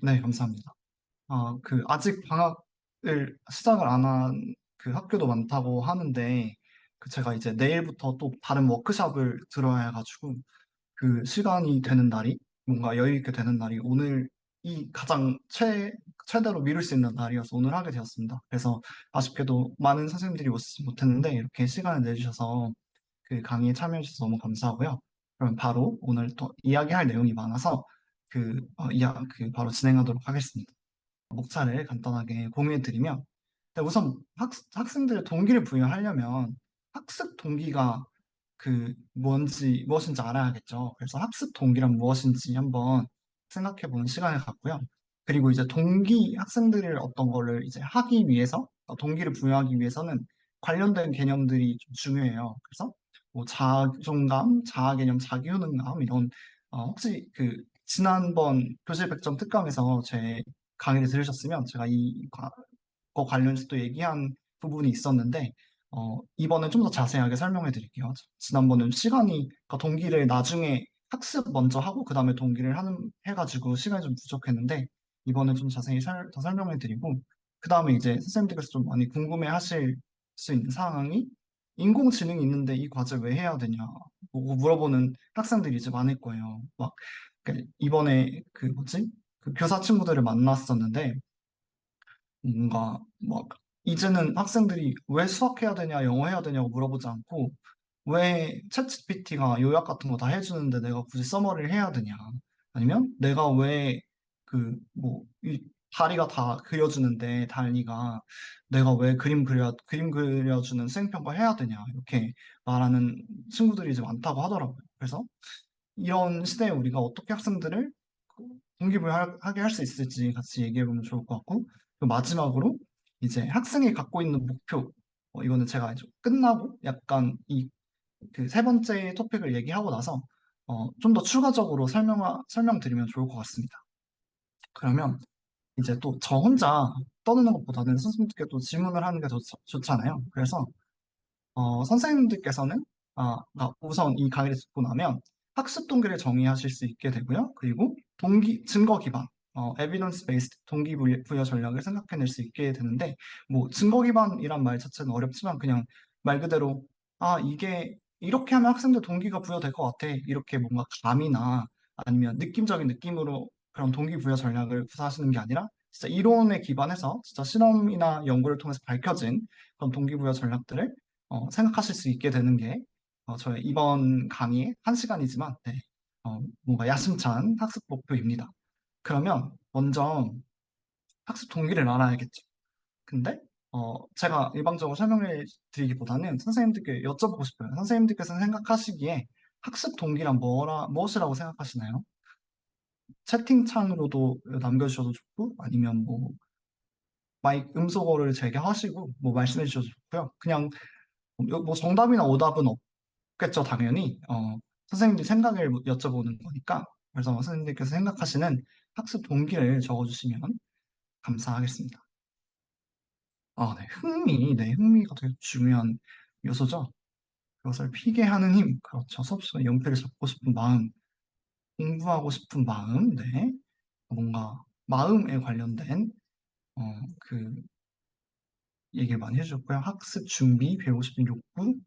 네, 감사합니다. 아직 방학을 시작을 안 한 그 학교도 많다고 하는데, 제가 이제 내일부터 또 다른 워크숍을 들어야 해가지고, 그 시간이 되는 날이, 뭔가 여유 있게 되는 날이 오늘이 가장 최대로 미룰 수 있는 날이어서 오늘 하게 되었습니다. 그래서 아쉽게도 많은 선생님들이 오시지 못했는데, 이렇게 시간을 내주셔서 그 강의에 참여해 주셔서 너무 감사하고요. 그럼 바로 오늘 또 이야기할 내용이 많아서 바로 진행하도록 하겠습니다. 목차를 간단하게 공유해드리면, 우선 학생들의 동기를 부여하려면 학습 동기가 무엇인지 알아야겠죠. 그래서 학습 동기란 무엇인지 한번 생각해보는 시간을 갖고요. 그리고 이제 학생들을 어떤 거를 이제 하기 위해서, 동기를 부여하기 위해서는 관련된 개념들이 좀 중요해요. 그래서 뭐 자존감, 자아개념, 자기효능감, 이런, 혹시 지난번 교실 100점 특강에서 제 강의를 들으셨으면 제가 거 관련해서 또 얘기한 부분이 있었는데, 이번엔 좀 더 자세하게 설명해 드릴게요. 지난번엔 그러니까 동기를 나중에 학습 먼저 하고, 그 다음에 해가지고 시간이 좀 부족했는데, 이번엔 좀 자세히 더 설명해 드리고, 그 다음에 이제 선생님들께서 좀 많이 궁금해 하실 수 있는 상황이, 인공지능이 있는데 이 과제 왜 해야 되냐, 물어보는 학생들이 이제 많을 거예요. 이번에 교사 친구들을 만났었는데, 뭔가 막 이제는 학생들이 왜 수학해야 되냐, 영어 해야 되냐고 물어보지 않고, 왜 챗GPT가 요약 같은 거 다 해주는데 내가 굳이 서머리를 해야 되냐, 아니면 내가 왜 이 다리가 다 그려주는데 달리가 내가 왜 그림 그려주는 수행평가 해야 되냐, 이렇게 말하는 친구들이 이제 많다고 하더라고요. 그래서 이런 시대에 우리가 어떻게 학생들을 동기부여하게 할 수 있을지 같이 얘기해 보면 좋을 것 같고, 그리고 마지막으로 이제 학생이 갖고 있는 목표, 이거는 제가 이제 끝나고 약간 세 번째 토픽을 얘기하고 나서 좀 더 추가적으로 설명드리면 좋을 것 같습니다. 그러면 이제 또 저 혼자 떠드는 것보다는 선생님들께 또 질문을 하는 게 더 좋잖아요. 그래서 선생님들께서는 우선 이 강의를 듣고 나면 학습 동기를 정의하실 수 있게 되고요. 그리고 증거 기반, evidence based 부여 전략을 생각해낼 수 있게 되는데, 뭐 증거 기반이란 말 자체는 어렵지만 그냥 말 그대로 이게 이렇게 하면 학생들 동기가 부여될 것 같아, 이렇게 뭔가 감이나 아니면 느낌적인 느낌으로 그런 동기 부여 전략을 구사하시는 게 아니라 진짜 이론에 기반해서 진짜 실험이나 연구를 통해서 밝혀진 그런 동기부여 전략들을 생각하실 수 있게 되는 게 저의 이번 강의의 한 시간이지만, 네, 뭔가 야심찬 학습 목표입니다. 그러면 먼저 학습 동기를 알아야겠죠. 근데 제가 일방적으로 설명을 드리기보다는 선생님들께 여쭤보고 싶어요. 선생님들께서 생각하시기에 학습 동기란 무엇이라고 생각하시나요? 채팅창으로도 남겨주셔도 좋고, 아니면 음소거를 제기하시고 말씀해 주셔도 좋고요. 그냥 정답이나 오답은 없겠죠, 당연히. 선생님들 생각을 여쭤보는 거니까. 그래서 선생님들께서 생각하시는 학습 동기를 적어주시면 감사하겠습니다. 네, 네, 흥미가 되게 중요한 요소죠. 그것을 피게 하는 힘, 그렇죠. 수업 시간에 연필을 잡고 싶은 마음, 공부하고 싶은 마음, 네. 뭔가 마음에 관련된 어, 그 얘기를 많이 해주셨고요. 학습 준비, 배우고 싶은 욕구,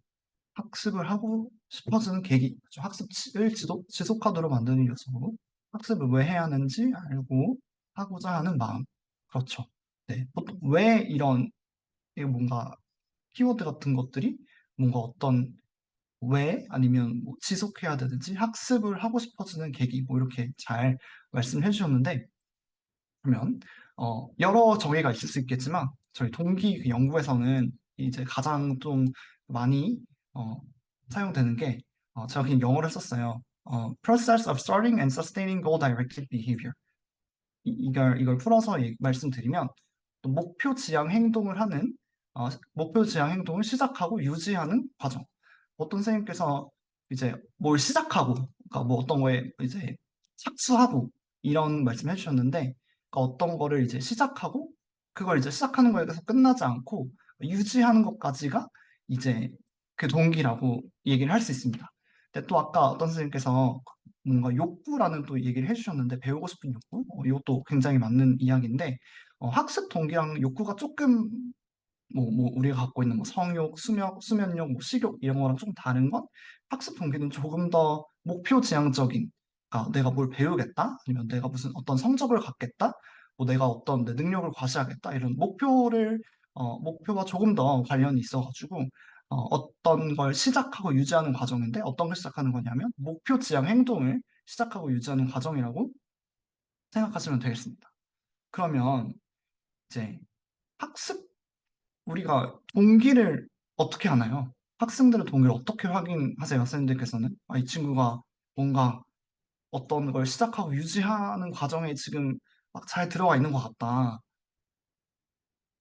학습을 하고 싶어지는 계기, 그렇죠. 학습을 지속하도록 만드는 요소, 학습을 왜 해야 하는지 알고 하고자 하는 마음. 그렇죠. 네. 보통 왜 이게 뭔가 키워드 같은 것들이 뭔가 왜 아니면 지속해야 되는지, 학습을 하고 싶어지는 계기, 이렇게 잘 말씀해 주셨는데, 그러면 여러 정의가 있을 수 있겠지만 저희 동기 연구에서는 이제 가장 좀 많이 어, 사용되는 게, 제가 그냥 영어를 썼어요. Process of starting and sustaining goal-directed behavior. 이걸 풀어서 말씀드리면, 또 목표 지향 행동을 시작하고 유지하는 과정. 어떤 선생님께서 이제 뭘 시작하고, 그러니까 어떤 거에 이제 착수하고 이런 말씀 해주셨는데, 그러니까 어떤 거를 이제 시작하고 그걸 이제 시작하는 거에 대해서 끝나지 않고 유지하는 것까지가 이제 그 동기라고 얘기를 할 수 있습니다. 근데 또 아까 어떤 선생님께서 뭔가 욕구라는 또 얘기를 해주셨는데 배우고 싶은 욕구? 이것도 굉장히 맞는 이야기인데 학습 동기랑 욕구가 조금 우리가 갖고 있는 뭐 성욕, 수면욕, 뭐 식욕 이런 거랑 좀 다른 건 학습 동기는 조금 더 목표 지향적인, 그러니까 내가 뭘 배우겠다, 아니면 내가 무슨 어떤 성적을 갖겠다, 뭐 내가 어떤 내 능력을 과시하겠다 이런 목표가 조금 더 관련이 있어가지고 어떤 걸 시작하고 유지하는 과정인데 어떤 걸 시작하는 거냐면 목표 지향 행동을 시작하고 유지하는 과정이라고 생각하시면 되겠습니다. 그러면 이제 학습 우리가 동기를 어떻게 하나요? 학생들의 동기를 어떻게 확인하세요? 선생님들께서는? 아, 이 친구가 뭔가 어떤 걸 시작하고 유지하는 과정에 지금 막 잘 들어가 있는 것 같다.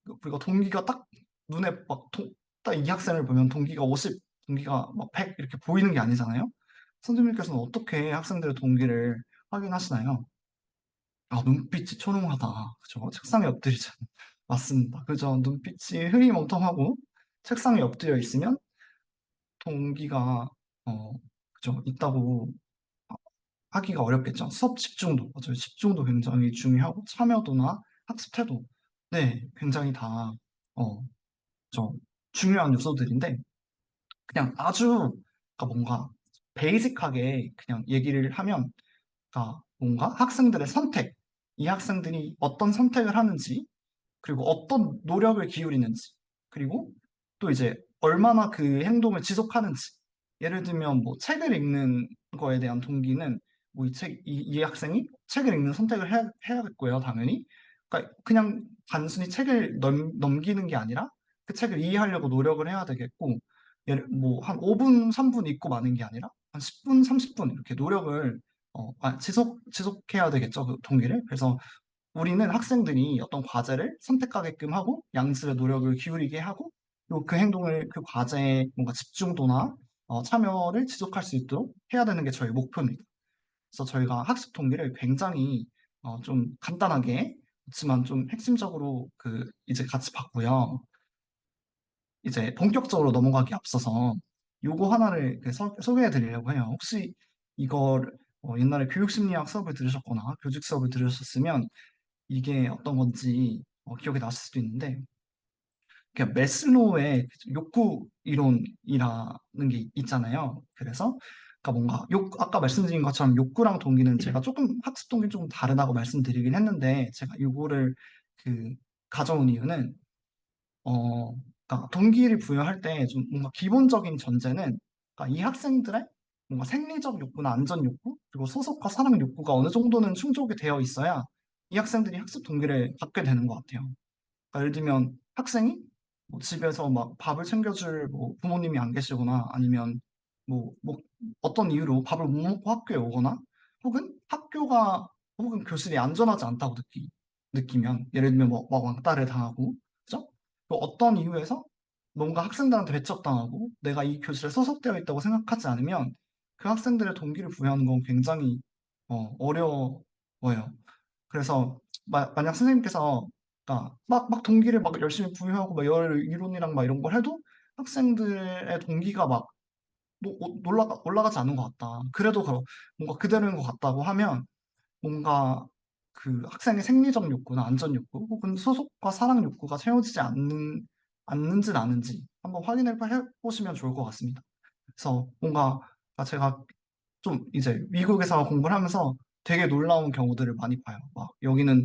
우리가 동기가 딱 눈에 딱 이 학생을 보면 동기가 50, 동기가 막 100 이렇게 보이는 게 아니잖아요? 선생님께서는 어떻게 학생들의 동기를 확인하시나요? 아, 눈빛이 초롱하다. 그죠? 책상에 엎드리죠. 맞습니다. 그죠? 눈빛이 흐리멍텅하고 책상에 엎드려 있으면 동기가 그죠 있다고 하기가 어렵겠죠. 수업 집중도 맞아요. 집중도 굉장히 중요하고 참여도나 학습 태도 네 굉장히 다 저 중요한 요소들인데 그냥 아주 그러니까 뭔가 베이직하게 그냥 얘기를 하면 그러니까 뭔가 학생들의 선택 이 학생들이 어떤 선택을 하는지 그리고 어떤 노력을 기울이는지, 그리고 또 이제 얼마나 그 행동을 지속하는지. 예를 들면 뭐 책을 읽는 거에 대한 동기는 뭐 이 학생이 책을 읽는 선택을 해야겠고요, 당연히. 그러니까 그냥 단순히 책을 넘기는 게 아니라 그 책을 이해하려고 노력을 해야 되겠고, 예를 뭐 한 5분, 3분 읽고 마는 게 아니라 한 10분, 30분 이렇게 노력을 지속해야 되겠죠, 그 동기를. 그래서 우리는 학생들이 어떤 과제를 선택하게끔 하고 양질의 노력을 기울이게 하고 그리고 그 행동을 그 과제에 뭔가 집중도나 참여를 지속할 수 있도록 해야 되는 게 저희 목표입니다. 그래서 저희가 학습 동기를 굉장히 좀 간단하게 그렇지만 좀 핵심적으로 그 이제 같이 봤고요. 이제 본격적으로 넘어가기 앞서서 요거 하나를 소개해 드리려고 해요. 혹시 이걸 옛날에 교육심리학 수업을 들으셨거나 교직 수업을 들으셨으면 이게 어떤 건지 기억이 나실 수도 있는데, 그러니까 메슬로우의 욕구 이론이라는 게 있잖아요. 그래서, 그러니까 뭔가 아까 말씀드린 것처럼 욕구랑 동기는 제가 조금 학습 동기 조금 다르다고 말씀드리긴 했는데, 제가 요거를 그 가져온 이유는, 그러니까 동기를 부여할 때 좀 뭔가 기본적인 전제는, 그러니까 이 학생들의 뭔가 생리적 욕구나 안전 욕구, 그리고 소속과 사랑 욕구가 어느 정도는 충족이 되어 있어야 이 학생들이 학습 동기를 갖게 되는 것 같아요. 그러니까 예를 들면 학생이 뭐 집에서 막 밥을 챙겨줄 뭐 부모님이 안 계시거나 아니면 뭐 어떤 이유로 밥을 못 먹고 학교에 오거나 혹은 교실이 안전하지 않다고 느끼면 예를 들면 뭐 왕따를 당하고 그죠? 또 어떤 이유에서 뭔가 학생들한테 배척당하고 내가 이 교실에 소속되어 있다고 생각하지 않으면 그 학생들의 동기를 부여하는 건 굉장히 어려워요. 그래서 만약 선생님께서 그러니까 막 동기를 막 열심히 부여하고 막 여러 이론이랑 막 이런 걸 해도 학생들의 동기가 막 올라가지 않는 것 같다. 그래도 뭔가 그대로인 것 같다고 하면 뭔가 그 학생의 생리적 욕구나 안전 욕구 혹은 소속과 사랑 욕구가 채워지지 않는지는 아는지 한번 확인해 보시면 좋을 것 같습니다. 그래서 뭔가 제가 좀 이제 미국에서 공부를 하면서 되게 놀라운 경우들을 많이 봐요. 막 여기는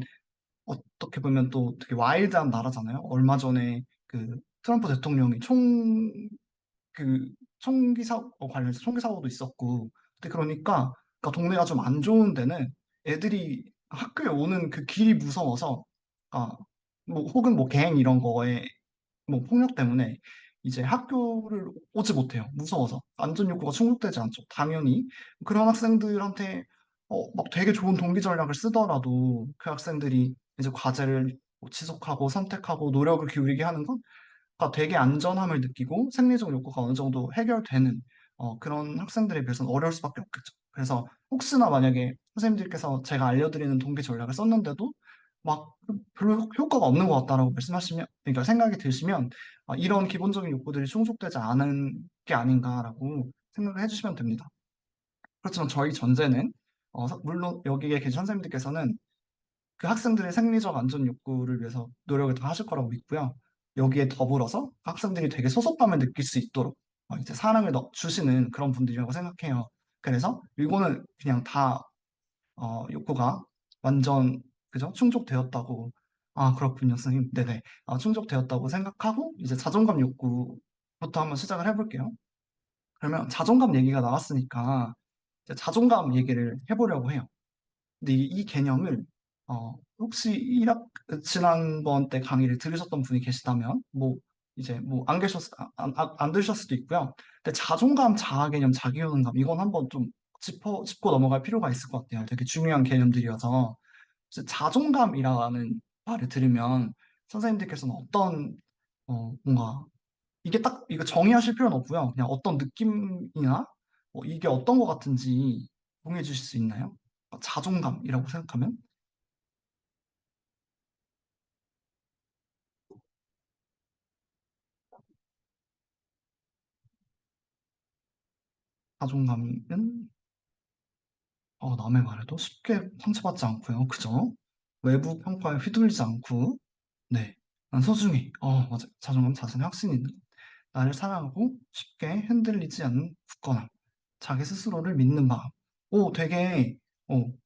어떻게 보면 또 되게 와일드한 나라잖아요. 얼마 전에 그 트럼프 대통령이 그 관련해서 총기 사고도 있었고. 근데 그러니까 동네가 좀 안 좋은 데는 애들이 학교에 오는 그 길이 무서워서, 아, 뭐 혹은 뭐 갱 이런 거에 뭐 폭력 때문에 이제 학교를 오지 못해요. 무서워서. 안전 욕구가 충족되지 않죠. 당연히 그런 학생들한테 막 되게 좋은 동기 전략을 쓰더라도 그 학생들이 이제 과제를 뭐 지속하고 선택하고 노력을 기울이게 하는 건 되게 안전함을 느끼고 생리적 욕구가 어느 정도 해결되는 그런 학생들에 비해서는 어려울 수밖에 없겠죠. 그래서 혹시나 만약에 선생님들께서 제가 알려드리는 동기 전략을 썼는데도 막 별로 효과가 없는 것 같다라고 말씀하시면, 그러니까 생각이 드시면 이런 기본적인 욕구들이 충족되지 않은 게 아닌가라고 생각을 해주시면 됩니다. 그렇지만 저희 전제는 물론 여기에 계신 선생님들께서는 그 학생들의 생리적 안전 욕구를 위해서 노력을 다 하실 거라고 믿고요. 여기에 더불어서 학생들이 되게 소속감을 느낄 수 있도록 이제 사랑을 주시는 그런 분들이라고 생각해요. 그래서 이거는 그냥 다 욕구가 완전 그죠? 충족되었다고. 아, 그렇군요, 선생님. 네네. 충족되었다고 생각하고 이제 자존감 욕구부터 한번 시작을 해볼게요. 그러면 자존감 얘기가 나왔으니까 이제 자존감 얘기를 해보려고 해요. 근데 이 개념을 혹시 지난번 때 강의를 들으셨던 분이 계시다면 뭐 이제 뭐 안 들으셨을 수도 있고요. 근데 자존감, 자아 개념, 자기 효능감 이건 한번 좀 짚고 넘어갈 필요가 있을 것 같아요. 되게 중요한 개념들이어서 이제 자존감이라는 말을 들으면 선생님들께서는 어떤 뭔가 이게 딱 이거 정의하실 필요는 없고요. 그냥 어떤 느낌이나 이게 어떤 것 같은지 공유해 주실 수 있나요? 자존감이라고 생각하면 자존감은 남의 말에도 쉽게 상처받지 않고요. 그죠? 외부 평가에 휘둘리지 않고 네. 난 소중해. 맞아. 자존감, 자신의 확신이 있는 것. 나를 사랑하고 쉽게 흔들리지 않는 굳건함. 자기 스스로를 믿는 마음. 오, 되게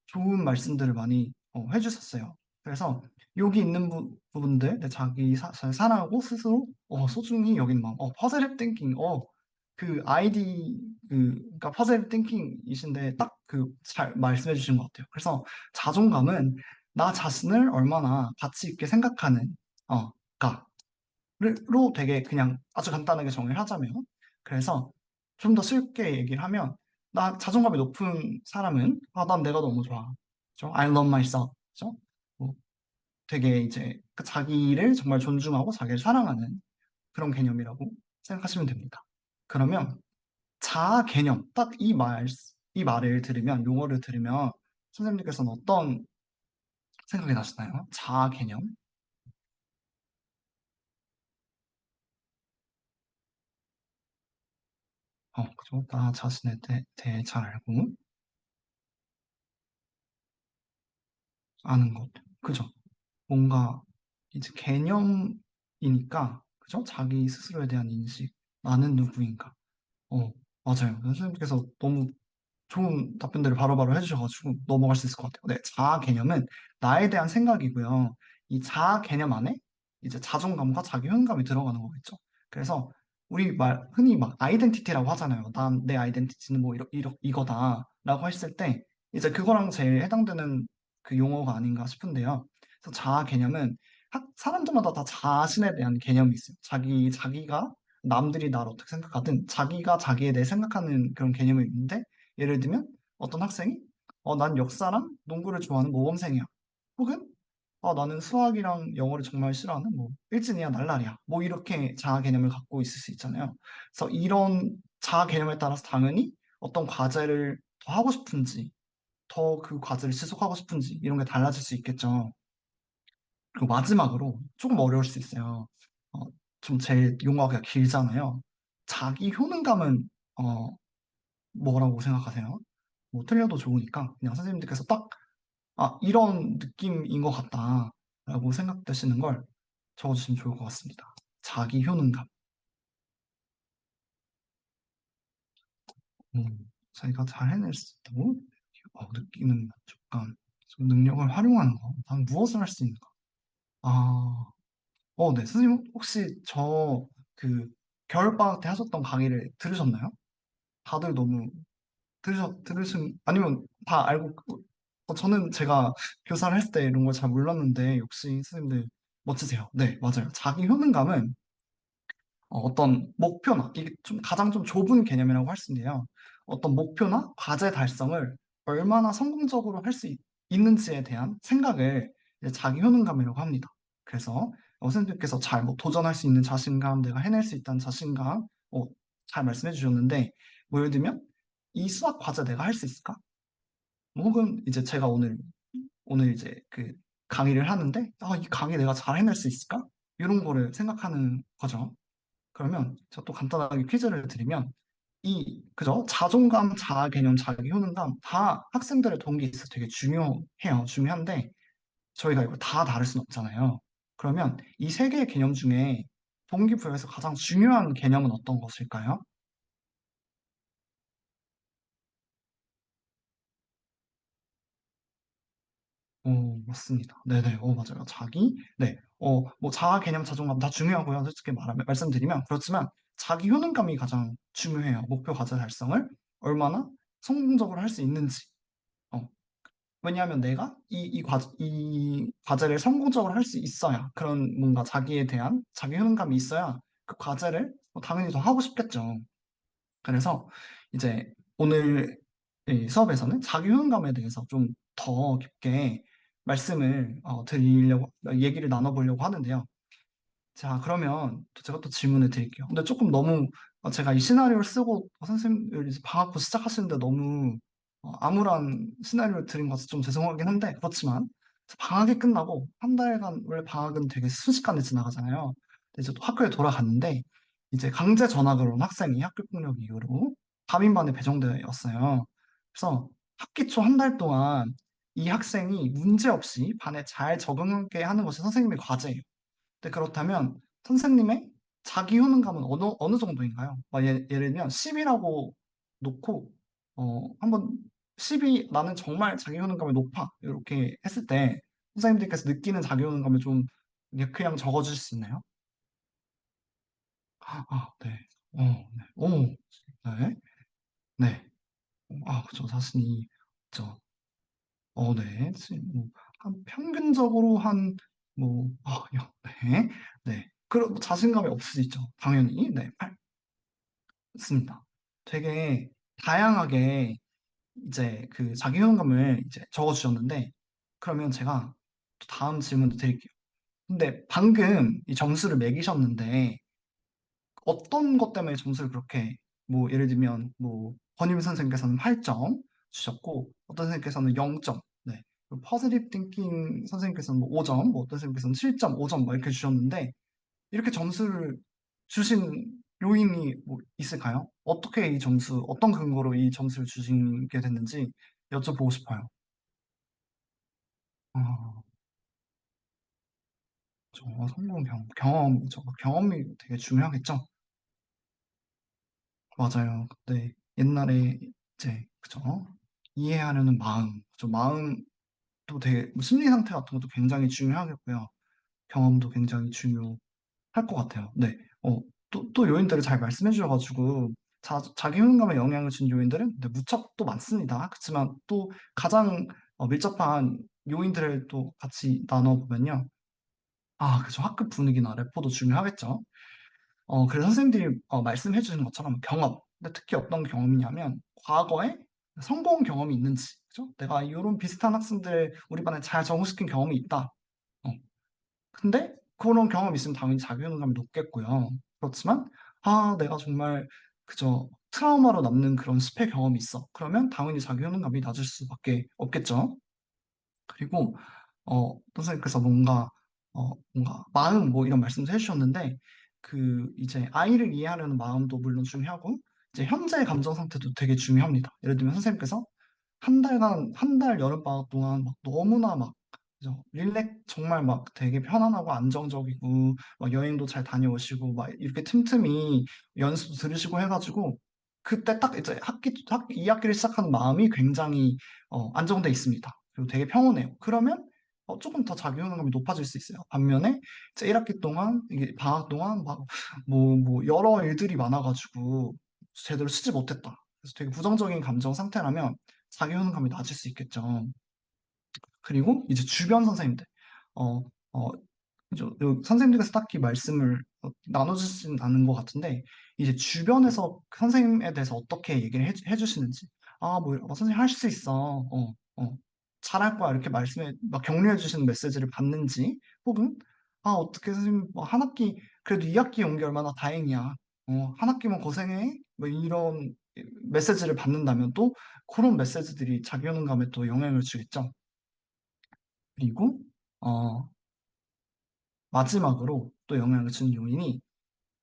좋은 말씀들을 많이 해주셨어요. 그래서 여기 있는 부분들, 잘 사랑하고 스스로 소중히 여기는 마음. 퍼즐 띵킹. 그 아이디 그러니까 퍼즐 띵킹이신데 딱 그 잘 말씀해 주신 것 같아요. 그래서 자존감은 나 자신을 얼마나 가치 있게 생각하는 가 로 되게 그냥 아주 간단하게 정의를 하자면 그래서 좀 더 쉽게 얘기를 하면 나 자존감이 높은 사람은 난 내가 너무 좋아. 그죠? I love myself. 그죠? 뭐 되게 이제 그 자기를 정말 존중하고 자기를 사랑하는 그런 개념이라고 생각하시면 됩니다. 그러면 자아 개념 딱 이 말을 들으면 용어를 들으면 선생님께서는 어떤 생각이 나시나요? 자아 개념? 그죠? 나 자신에 대해 잘 알고 아는 것. 그죠? 뭔가 이제 개념이니까, 그죠? 자기 스스로에 대한 인식, 나는 누구인가. 어, 맞아요. 선생님께서 너무 좋은 답변들을 바로바로 해주셔가지고 넘어갈 수 있을 것 같아요. 네, 자아 개념은 나에 대한 생각이고요. 이 자아 개념 안에 이제 자존감과 자기 효능감이 들어가는 거겠죠. 그래서 흔히 막 아이덴티티라고 하잖아요. 난 내 아이덴티티는 뭐 이거다라고 했을 때 이제 그거랑 제일 해당되는 그 용어가 아닌가 싶은데요. 그래서 자아 개념은 사람들마다 다 자신에 대한 개념이 있어요. 자기가 남들이 나를 어떻게 생각하든 자기가 자기에 대해 생각하는 그런 개념이 있는데 예를 들면 어떤 학생이 난 역사랑 농구를 좋아하는 모범생이야. 혹은 나는 수학이랑 영어를 정말 싫어하는 뭐 일진이야, 날라리야. 뭐 이렇게 자아 개념을 갖고 있을 수 있잖아요. 그래서 이런 자아 개념에 따라서 당연히 어떤 과제를 더 하고 싶은지, 더 그 과제를 지속하고 싶은지 이런 게 달라질 수 있겠죠. 그리고 마지막으로 조금 어려울 수 있어요. 어, 좀 제일 용어가 길잖아요. 자기 효능감은 어, 뭐라고 생각하세요? 뭐 틀려도 좋으니까 그냥 선생님들께서 딱 이런 느낌인 것 같다라고 생각되시는 걸 적어주시면 좋을 것 같습니다. 자기 효능감. 자기가 잘 해낼 수 있다고 느끼는 만족감. 좀 능력을 활용하는 거. 난 무엇을 할 수 있는가? 아, 네. 선생님 혹시 그 겨울방학 때 하셨던 강의를 들으셨나요? 다들 너무 아니면 다 알고, 저는 제가 교사를 했을 때 이런 걸 잘 몰랐는데, 역시 선생님들 멋지세요. 네, 맞아요. 자기 효능감은 어떤 목표나, 이게 가장 좀 좁은 개념이라고 할 수 있는데요. 어떤 목표나 과제 달성을 얼마나 성공적으로 할 수 있는지에 대한 생각을 이제 자기 효능감이라고 합니다. 그래서 선생님께서 잘 뭐 도전할 수 있는 자신감, 내가 해낼 수 있다는 자신감, 잘 말씀해 주셨는데, 뭐 예를 들면, 이 수학 과제 내가 할 수 있을까? 뭐 혹은 이제 제가 오늘 이제 그 강의를 하는데, 이 강의 내가 잘 해낼 수 있을까? 이런 거를 생각하는 거죠. 그러면 제가 또 간단하게 퀴즈를 드리면, 그죠? 자존감, 자아 개념, 자기 효능감 다 학생들의 동기에 있어서 되게 중요해요. 중요한데 저희가 이걸 다 다룰 수는 없잖아요. 그러면 이 세 개의 개념 중에 동기부여에서 가장 중요한 개념은 어떤 것일까요? 맞습니다. 네네, 맞아요. 네, 뭐, 자아 개념, 자존감 다 중요하고요. 솔직히 말씀드리면. 그렇지만, 자기 효능감이 가장 중요해요. 목표 과제 달성을 얼마나 성공적으로 할 수 있는지. 어, 왜냐하면 내가 이 과제를 성공적으로 할 수 있어야, 그런 뭔가 자기에 대한 자기 효능감이 있어야 그 과제를 당연히 더 하고 싶겠죠. 그래서 이제 오늘 이 수업에서는 자기 효능감에 대해서 좀 더 깊게 말씀을 얘기를 나눠보려고 하는데요. 자, 그러면 제가 또 질문을 드릴게요. 근데 조금 너무 제가 이 시나리오를 쓰고 선생님을 이제 방학부 시작하시는데 너무 암울한 시나리오를 드린 것 같아서 좀 죄송하긴 한데 그렇지만 방학이 끝나고 한 달간 원래 방학은 되게 순식간에 지나가잖아요. 근데 이제 또 학교에 돌아갔는데 이제 강제 전학을 온 학생이 학교 폭력 이후로 담임반에 배정되었어요. 그래서 학기 초 한 달 동안 이 학생이 문제없이 반에 잘 적응하게 하는 것이 선생님의 과제예요. 네, 그렇다면 선생님의 자기 효능감은 어느 정도인가요? 예를 들면 10이라고 놓고 한번 10이 나는 정말 자기 효능감이 높아 이렇게 했을 때 선생님들께서 느끼는 자기 효능감을 좀 그냥 적어주실 수 있나요? 네. 네. 네. 네. 그죠. 자신이, 그죠. 네. 뭐, 한 평균적으로 네. 네. 그럼 자신감이 없을 수 있죠. 당연히. 네. 맞습니다. 되게 다양하게 이제 그 자기 효능감을 이제 적어주셨는데, 그러면 제가 또 다음 질문도 드릴게요. 근데 방금 이 점수를 매기셨는데, 어떤 것 때문에 점수를 그렇게, 뭐, 예를 들면, 뭐, 권임 선생님께서는 8점 주셨고, 어떤 선생님께서는 0점, 네. 퍼즐립 띵킹 선생님께서는 뭐 5점, 뭐 어떤 선생님께서는 7.5점 막 이렇게 주셨는데, 이렇게 점수를 주신 요인이 뭐 있을까요? 어떤 근거로 이 점수를 주시게 됐는지 여쭤보고 싶어요. 아, 성공 경험이 되게 중요하겠죠? 맞아요. 근데 옛날에 이제, 그죠? 이해하려는 마음, 마음도 되게, 뭐 심리 상태 같은 것도 굉장히 중요하겠고요. 경험도 굉장히 중요할 것 같아요. 네. 또 요인들을 잘 말씀해 주셔가지고, 자기 효능감에 영향을 준 요인들은 네, 무척 또 많습니다. 그렇지만 또 가장 밀접한 요인들을 또 같이 나눠보면요. 그죠. 학급 분위기나 레포도 중요하겠죠. 그래서 선생님들이 말씀해 주신 것처럼 경험. 근데 특히 어떤 경험이냐면, 과거에 성공 경험이 있는지, 그죠? 내가 이런 비슷한 학생들 우리 반에 잘 적응시킨 경험이 있다. 어, 근데 그런 경험이 있으면 당연히 자기효능감이 높겠고요. 그렇지만 내가 정말 그저 트라우마로 남는 그런 실패 경험이 있어. 그러면 당연히 자기효능감이 낮을 수밖에 없겠죠. 그리고 선생님께서 뭔가 마음 뭐 이런 말씀도 해주셨는데 그 이제 아이를 이해하려는 마음도 물론 중요하고 이제 현재의 감정 상태도 되게 중요합니다. 예를 들면 선생님께서 한 달 여름방학 동안 막 너무나 막 그죠? 정말 막 되게 편안하고 안정적이고 막 여행도 잘 다녀오시고 막 이렇게 틈틈이 연습도 들으시고 해가지고 그때 딱 이제 2학기를 시작하는 마음이 굉장히 안정돼 있습니다. 그리고 되게 평온해요. 그러면 조금 더 자기 효능감이 높아질 수 있어요. 반면에 이제 1학기 동안 이게 방학 동안 막 뭐 여러 일들이 많아가지고 제대로 쉬지 못했다. 그래서 되게 부정적인 감정 상태라면 자기 효능감이 낮을 수 있겠죠. 그리고 이제 주변 선생님들, 어, 어, 선생님들께서 딱히 말씀을 나눠주진 않은 것 같은데, 이제 주변에서 그 선생님에 대해서 어떻게 얘기를 해주시는지, 선생님 할 수 있어, 잘할 거야, 이렇게 막 격려해 주시는 메시지를 받는지, 혹은, 어떻게 선생님, 한 학기, 그래도 2학기 온 게 얼마나 다행이야. 한 학기만 고생해? 뭐 이런 메시지를 받는다면 또 그런 메시지들이 자기 효능감에 또 영향을 주겠죠. 그리고 어, 마지막으로 또 영향을 주는 요인이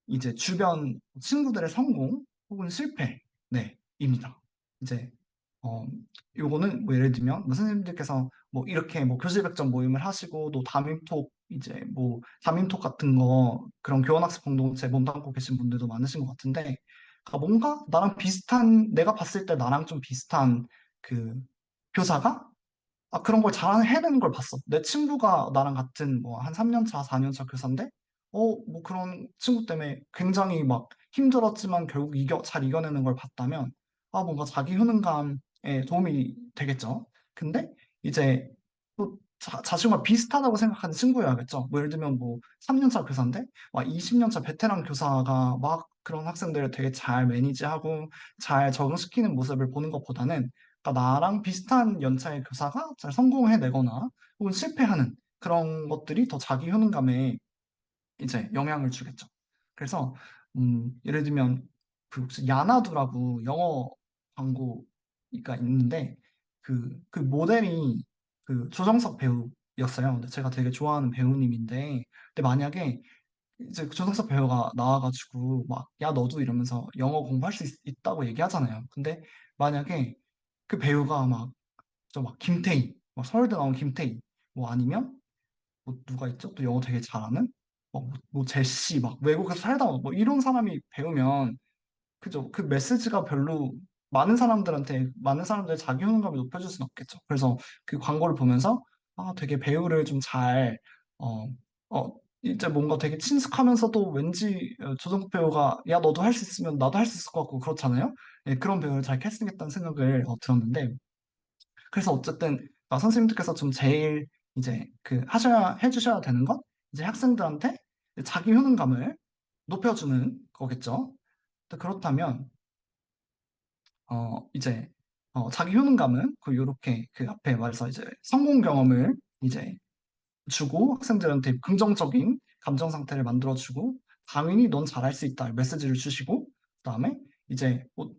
이제 주변 친구들의 성공 혹은 실패. 네, 입니다. 이제, 어, 요거는 뭐 예를 들면, 뭐 선생님들께서 뭐 이렇게 뭐 교실백전 모임을 하시고, 또 담임톡, 이제 뭐 담임톡 같은 거, 그런 교원학습 공동체 몸담고 계신 분들도 많으신 것 같은데, 그러니까 뭔가 나랑 비슷한, 내가 봤을 때 나랑 좀 비슷한 그 교사가 그런 걸 잘 해내는 걸 봤어. 내 친구가 나랑 같은 뭐 한 3년 차, 4년 차 교사인데, 뭐 그런 친구 때문에 굉장히 막 힘들었지만 결국 잘 이겨내는 걸 봤다면, 뭔가 자기 효능감에 도움이 되겠죠. 근데 이제 또 자신과 비슷하다고 생각하는 친구여야겠죠. 뭐 예를 들면 뭐 3년 차 교사인데, 막 20년 차 베테랑 교사가 막 그런 학생들을 되게 잘 매니지하고 잘 적응시키는 모습을 보는 것보다는 그러니까 나랑 비슷한 연차의 교사가 잘 성공해내거나 혹은 실패하는 그런 것들이 더 자기 효능감에 이제 영향을 주겠죠. 그래서 예를 들면 그 혹시 야나두라고 영어 광고가 있는데 그 모델이 그 조정석 배우였어요. 근데 제가 되게 좋아하는 배우님인데 근데 만약에 이제 조정석 배우가 나와가지고 막 야 너도 이러면서 영어 공부할 수 있다고 얘기하잖아요. 근데 만약에 그 배우가 막 저 막 김태희, 막 서울대 나온 김태희, 뭐 아니면 뭐 누가 있죠? 또 영어 되게 잘하는? 뭐 제시, 막 외국에서 살다 온 뭐 이런 사람이 배우면 그죠? 그 메시지가 별로 많은 사람들의 자기 효능감을 높여줄 수는 없겠죠. 그래서 그 광고를 보면서 되게 배우를 좀 잘, 어, 이제 뭔가 되게 친숙하면서도 왠지 조정국 배우가 야 너도 할 수 있으면 나도 할 수 있을 것 같고 그렇잖아요. 예, 그런 배우를 잘 캐스팅했다는 생각을 들었는데 그래서 어쨌든 선생님들께서 좀 제일 이제 해주셔야 되는 건 이제 학생들한테 자기 효능감을 높여주는 거겠죠. 근데 그렇다면 이제 자기 효능감은 그 요렇게 그 앞에 말해서 이제 성공 경험을 이제 주고 학생들한테 긍정적인 감정 상태를 만들어주고 당연히 넌 잘할 수 있다 메시지를 주시고 그다음에 이제 뭐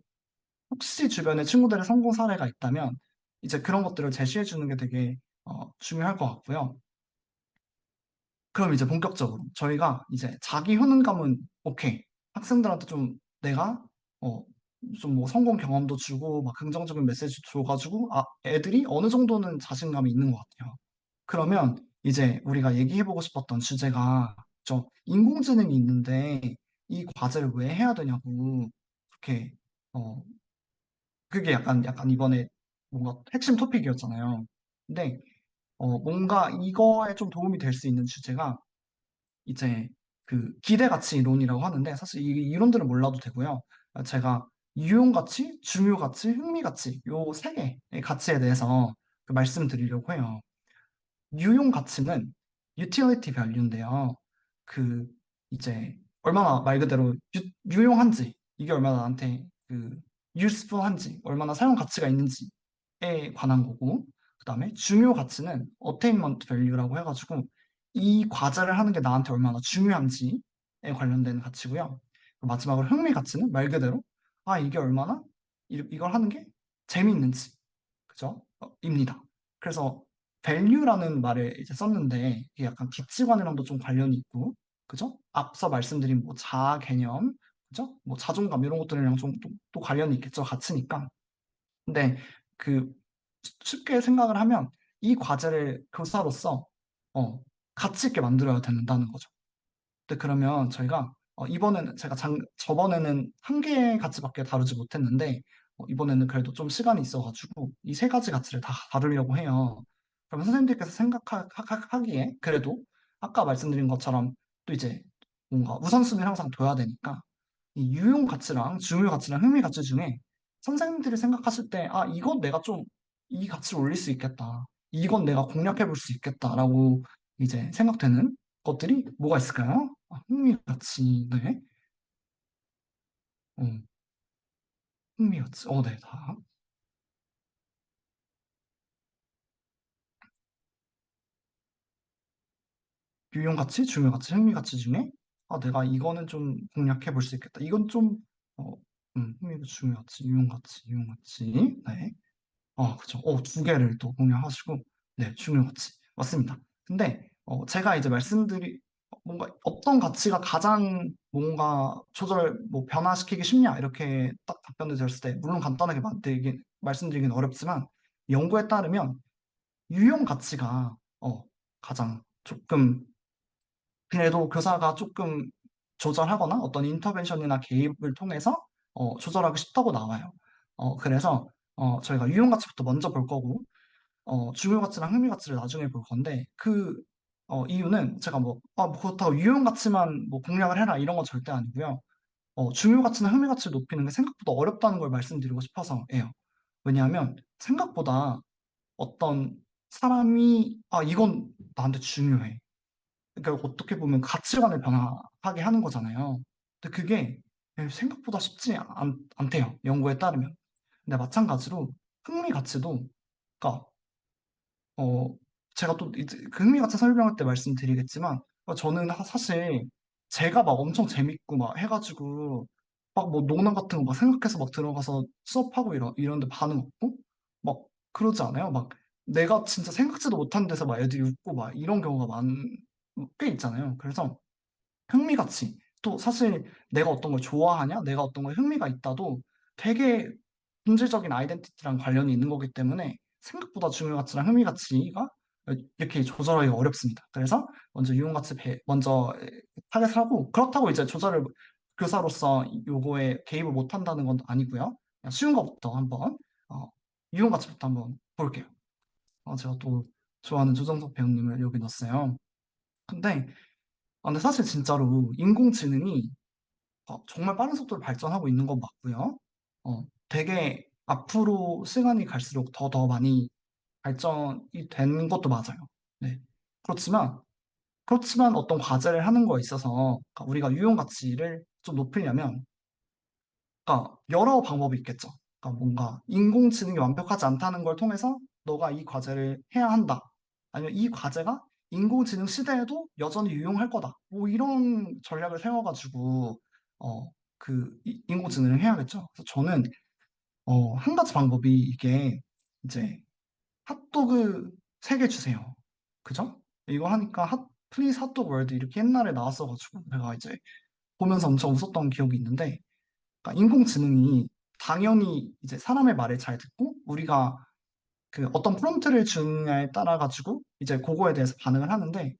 혹시 주변에 친구들의 성공 사례가 있다면 이제 그런 것들을 제시해 주는 게 되게 중요할 것 같고요. 그럼 이제 본격적으로 저희가 이제 자기 효능감은 오케이. 학생들한테 좀 내가 어, 좀 뭐 성공 경험도 주고 막 긍정적인 메시지 줘가지고 애들이 어느 정도는 자신감이 있는 것 같아요. 그러면 이제 우리가 얘기해보고 싶었던 주제가 저 인공지능이 있는데 이 과제를 왜 해야 되냐고 그렇게 어, 그게 약간 이번에 뭔가 핵심 토픽이었잖아요. 근데 뭔가 이거에 좀 도움이 될 수 있는 주제가 이제 그 기대가치 이론이라고 하는데 사실 이 이론들은 몰라도 되고요. 제가 유용가치, 중요가치, 흥미가치 요 세 개의 가치에 대해서 말씀드리려고 해요. 유용가치는 utility value인데요. 그 이제 얼마나 말 그대로 유용한지 이게 얼마나 나한테 useful한지 얼마나 사용 가치가 있는지에 관한 거고 그다음에 중요 가치는 attainment value라고 해가지고 이 과제를 하는 게 나한테 얼마나 중요한지에 관련된 가치고요. 그리고 마지막으로 흥미 가치는 말 그대로 이게 얼마나 이걸 하는 게 재미있는지 그죠? 입니다. 그래서 value라는 말을 이제 썼는데 이게 약간 가치관이랑도 좀 관련이 있고 그죠? 앞서 말씀드린 뭐 자아 개념 그죠? 뭐 자존감 이런 것들이랑 좀 또 관련이 있겠죠. 가치니까. 근데 그 쉽게 생각을 하면 이 과제를 교사로서 어, 가치 있게 만들어야 된다는 거죠. 근데 그러면 저희가 이번에는 저번에는 한 개의 가치밖에 다루지 못했는데 이번에는 그래도 좀 시간이 있어가지고 이 세 가지 가치를 다 다루려고 해요. 그러면 선생님들께서 생각하기에 그래도 아까 말씀드린 것처럼 또 이제 뭔가 우선순위를 항상 둬야 되니까 이 유용 가치랑 중요 가치랑 흥미 가치 중에 선생님들이 생각하실 때 이건 내가 좀 이 가치를 올릴 수 있겠다. 이건 내가 공략해 볼 수 있겠다라고 이제 생각되는 것들이 뭐가 있을까요? 흥미가치, 네. 어, 흥미가치, 네, 다. 유용가치, 중요가치, 흥미가치 중에, 내가 이거는 좀 공략해 볼 수 있겠다. 이건 좀, 어, 흥미가치, 중요가치, 유용가치, 네. 그죠. 두 개를 또 공략하시고, 네, 중요가치. 맞습니다. 근데, 제가 이제 뭔가 어떤 가치가 가장 뭔가 뭐 변화시키기 쉽냐 이렇게 딱 답변을 드렸을 때 물론 간단하게 말씀드리긴 어렵지만 연구에 따르면 유용 가치가 가장 조금 그래도 교사가 조금 조절하거나 어떤 인터벤션이나 개입을 통해서 조절하기 쉽다고 나와요. 그래서 저희가 유용 가치부터 먼저 볼 거고 중요 가치랑 흥미 가치를 나중에 볼 건데 이유는 제가 뭐 그렇다고 유용 가치만 뭐 공략을 해라 이런 건 절대 아니고요. 중요 가치나 흥미 가치를 높이는 게 생각보다 어렵다는 걸 말씀드리고 싶어서예요. 왜냐하면 생각보다 어떤 사람이 이건 나한테 중요해. 그러니까 어떻게 보면 가치관을 변화하게 하는 거잖아요. 근데 그게 생각보다 쉽지 않대요. 연구에 따르면. 근데 마찬가지로 흥미 가치도 그러니까 어, 제가 또 이제 그 흥미가치 설명할 때 말씀드리겠지만, 저는 사실 제가 막 엄청 재밌고 막 해가지고, 막 뭐 농담 같은 거 막 생각해서 막 들어가서 수업하고 이런데 반응 없고, 막 그러지 않아요? 막 내가 진짜 생각지도 못한 데서 막 애들이 웃고 막 이런 경우가 꽤 있잖아요. 그래서 흥미가치. 또 사실 내가 어떤 걸 좋아하냐, 내가 어떤 거에 흥미가 있다도 되게 본질적인 아이덴티티랑 관련이 있는 거기 때문에 생각보다 중요가치랑 흥미가치가 이렇게 조절하기가 어렵습니다. 그래서 먼저 유용가치 먼저 타겟을 하고 그렇다고 이제 조절을 교사로서 요거에 개입을 못 한다는 건 아니고요. 그냥 쉬운 것부터 한번 어, 유용가치부터 한번 볼게요. 제가 또 좋아하는 조정석 배우님을 여기 넣었어요. 근데 근데 사실 진짜로 인공지능이 정말 빠른 속도로 발전하고 있는 건 맞고요. 되게 앞으로 시간이 갈수록 더 많이 발전이 되는 것도 맞아요. 네. 그렇지만, 그렇지만 어떤 과제를 하는 거에 있어서 그러니까 우리가 유용 가치를 좀 높이려면 그러니까 여러 방법이 있겠죠. 그러니까 뭔가 인공지능이 완벽하지 않다는 걸 통해서 너가 이 과제를 해야 한다. 아니면 이 과제가 인공지능 시대에도 여전히 유용할 거다. 뭐 이런 전략을 세워가지고 인공지능을 해야겠죠. 그래서 저는 한 가지 방법이 이게 이제 핫도그 3개 주세요. 그죠? 이거 하니까 플리즈 핫도그 월드 이렇게 옛날에 나왔어가지고 제가 이제 보면서 엄청 웃었던 기억이 있는데 그러니까 인공지능이 당연히 이제 사람의 말을 잘 듣고 우리가 그 어떤 프롬프트를 주느냐에 따라 가지고 이제 그거에 대해서 반응을 하는데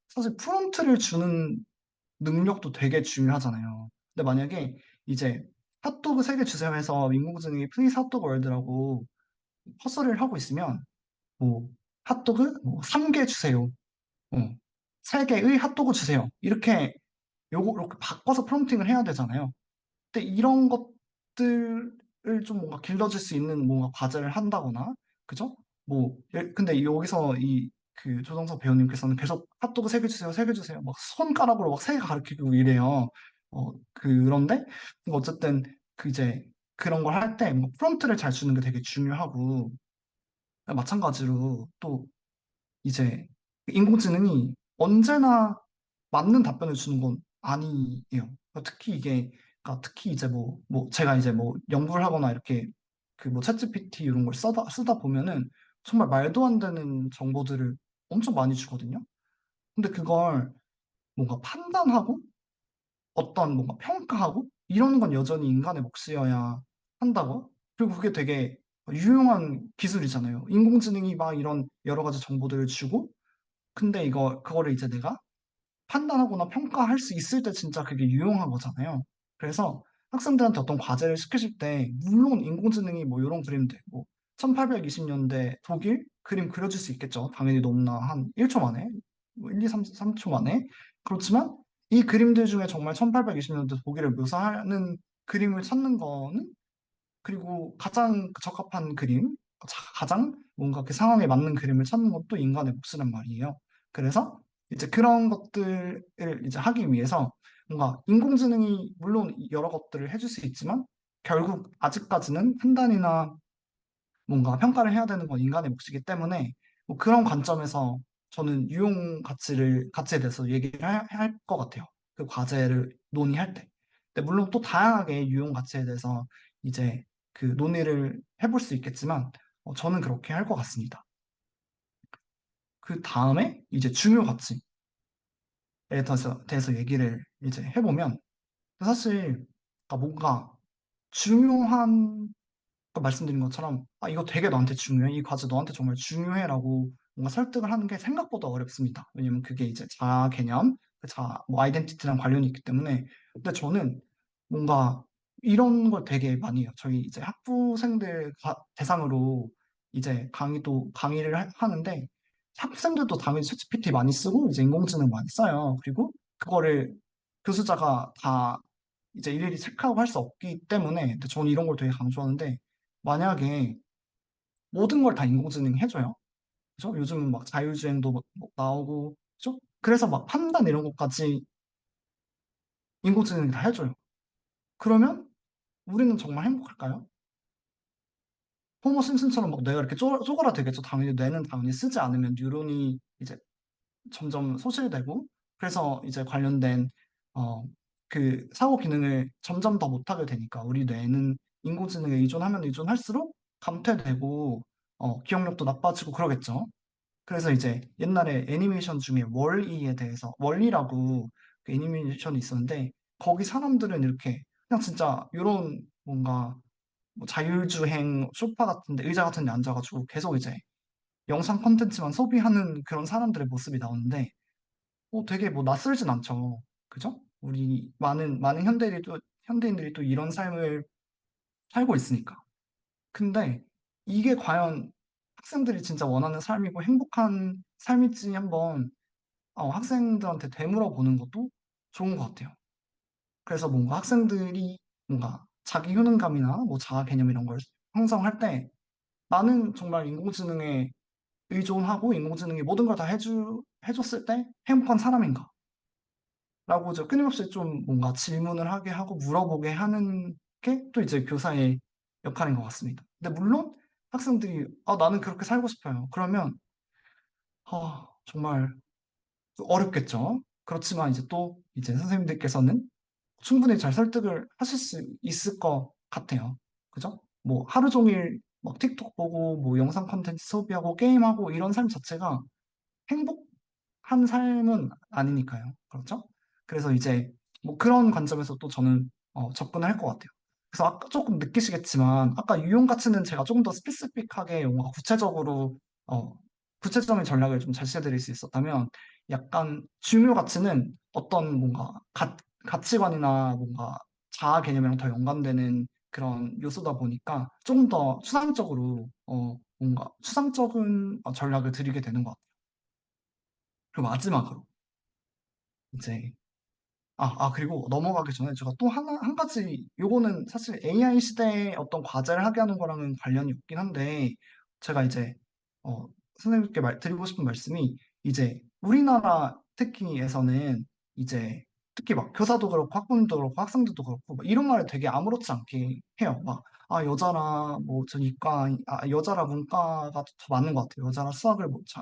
사실 프롬프트를 주는 능력도 되게 중요하잖아요. 근데 만약에 이제 핫도그 3개 주세요 해서 인공지능이 플리즈 핫도그 월드라고 헛소리를 하고 있으면 뭐 핫도그 3개 주세요. 어, 3개의 핫도그 주세요. 이렇게 바꿔서 프롬프팅을 해야 되잖아요. 근데 이런 것들을 좀 뭔가 길러질 수 있는 뭔가 과제를 한다거나, 그죠? 근데 여기서 그 조정석 배우님께서는 계속 핫도그 3개 주세요, 3개 주세요. 막 손가락으로 막 3개 가르치고 이래요. 그런데, 어쨌든, 이제 그런 걸 할 때, 프롬프트를 잘 주는 게 되게 중요하고, 마찬가지로 또 이제 인공지능이 언제나 맞는 답변을 주는 건 아니에요. 특히 이제 제가 이제 뭐 연구를 하거나 이렇게 그 뭐 챗GPT 이런 걸 쓰다 보면은 정말 말도 안 되는 정보들을 엄청 많이 주거든요. 근데 그걸 뭔가 판단하고 어떤 뭔가 평가하고 이러는 건 여전히 인간의 몫이어야 한다고. 그리고 그게 되게 유용한 기술이잖아요. 인공지능이 막 이런 여러 가지 정보들을 주고 근데 그거를 이제 내가 판단하거나 평가할 수 있을 때 진짜 그게 유용한 거잖아요. 그래서 학생들한테 어떤 과제를 시키실 때, 물론 인공지능이 뭐 이런 그림들, 뭐 1820년대 독일 그림 그려줄 수 있겠죠. 당연히 너무나 한 1초 만에, 뭐 1, 2, 3초 만에. 그렇지만 이 그림들 중에 정말 1820년대 독일을 묘사하는 그림을 찾는 거는 그리고 가장 적합한 그림, 가장 뭔가 그 상황에 맞는 그림을 찾는 것도 인간의 몫이란 말이에요. 그래서 이제 그런 것들을 이제 하기 위해서 뭔가 인공지능이 물론 여러 것들을 해줄 수 있지만 결국 아직까지는 판단이나 뭔가 평가를 해야 되는 건 인간의 몫이기 때문에 뭐 그런 관점에서 저는 가치에 대해서 얘기를 할 것 같아요. 그 과제를 논의할 때. 근데 물론 또 다양하게 유용 가치에 대해서 이제 그 논의를 해볼 수 있겠지만 저는 그렇게 할 것 같습니다. 그 다음에 이제 중요 가치. 대해서 얘기를 이제 해보면 사실 뭔가 중요한 말씀드린 것처럼 이거 되게 너한테 중요해. 이 과제 너한테 정말 중요해라고 뭔가 설득을 하는 게 생각보다 어렵습니다. 왜냐면 그게 이제 자아 개념, 뭐 아이덴티티랑 관련이 있기 때문에. 근데 저는 뭔가 이런 걸 되게 많이 해요. 저희 이제 학부생들 대상으로 이제 강의를 하는데 학생들도 당연히 챗GPT 많이 쓰고 이제 인공지능 많이 써요. 그리고 그거를 교수자가 다 이제 일일이 체크하고 할 수 없기 때문에 근데 저는 이런 걸 되게 강조하는데 만약에 모든 걸 다 인공지능이 해줘요. 그죠? 요즘 막 자율주행도 막 나오고, 그죠? 그래서 막 판단 이런 것까지 인공지능이 다 해줘요. 그러면 우리는 정말 행복할까요? 호모 심슨처럼 막 뇌가 이렇게 쪼그라들겠죠. 당연히 뇌는 당연히 쓰지 않으면 뉴런이 이제 점점 소실되고, 그래서 이제 관련된 어, 그 사고 기능을 점점 더 못하게 되니까 우리 뇌는 인공지능에 의존하면 의존할수록 감퇴되고 기억력도 나빠지고 그러겠죠. 그래서 이제 옛날에 애니메이션 중에 월이에 대해서 월이라고 그 애니메이션이 있었는데 거기 사람들은 이렇게 그냥 진짜 이런 뭔가 뭐 자율주행 소파 같은데 의자 같은 데 앉아가지고 계속 이제 영상 콘텐츠만 소비하는 그런 사람들의 모습이 나오는데 되게 뭐 낯설진 않죠. 그죠? 우리 많은 현대인들이 또 이런 삶을 살고 있으니까. 근데 이게 과연 학생들이 진짜 원하는 삶이고 행복한 삶일지 한번 학생들한테 되물어 보는 것도 좋은 것 같아요. 그래서 뭔가 학생들이 뭔가 자기 효능감이나 뭐 자아 개념 이런 걸 형성할 때 나는 정말 인공지능에 의존하고 인공지능이 모든 걸 다 해줬을 때 행복한 사람인가? 라고 저 끊임없이 좀 뭔가 질문을 하게 하고 물어보게 하는 게 또 이제 교사의 역할인 것 같습니다. 근데 물론 학생들이 나는 그렇게 살고 싶어요. 그러면 정말 어렵겠죠. 그렇지만 이제 또 이제 선생님들께서는 충분히 잘 설득을 하실 수 있을 것 같아요. 그죠? 뭐 하루 종일 막 틱톡 보고 뭐 영상 콘텐츠 소비하고 게임하고 이런 삶 자체가 행복한 삶은 아니니까요. 그렇죠? 그래서 이제 뭐 그런 관점에서 또 저는 접근을 할 것 같아요. 그래서 아까 조금 느끼시겠지만 아까 유용 가치는 제가 조금 더 스페시픽하게 뭔가 어, 구체적인 전략을 좀 제시해 드릴 수 있었다면 약간 중요 가치는 어떤 뭔가 가치관이나 뭔가 자아 개념이랑 더 연관되는 그런 요소다 보니까 조금 더 추상적으로 뭔가 추상적인 전략을 드리게 되는 것 같아요. 그리고 마지막으로 이제 그리고 넘어가기 전에 제가 또 한 가지, 요거는 사실 AI 시대에 어떤 과제를 하게 하는 거랑은 관련이 없긴 한데, 제가 이제, 선생님께 드리고 싶은 말씀이, 이제, 우리나라 특히에서는 이제, 특히 막 교사도 그렇고 학부모도 그렇고 학생들도 그렇고, 막 이런 말을 되게 아무렇지 않게 해요. 막, 여자라, 뭐, 전 여자라 문과가 더 맞는 것 같아요. 여자라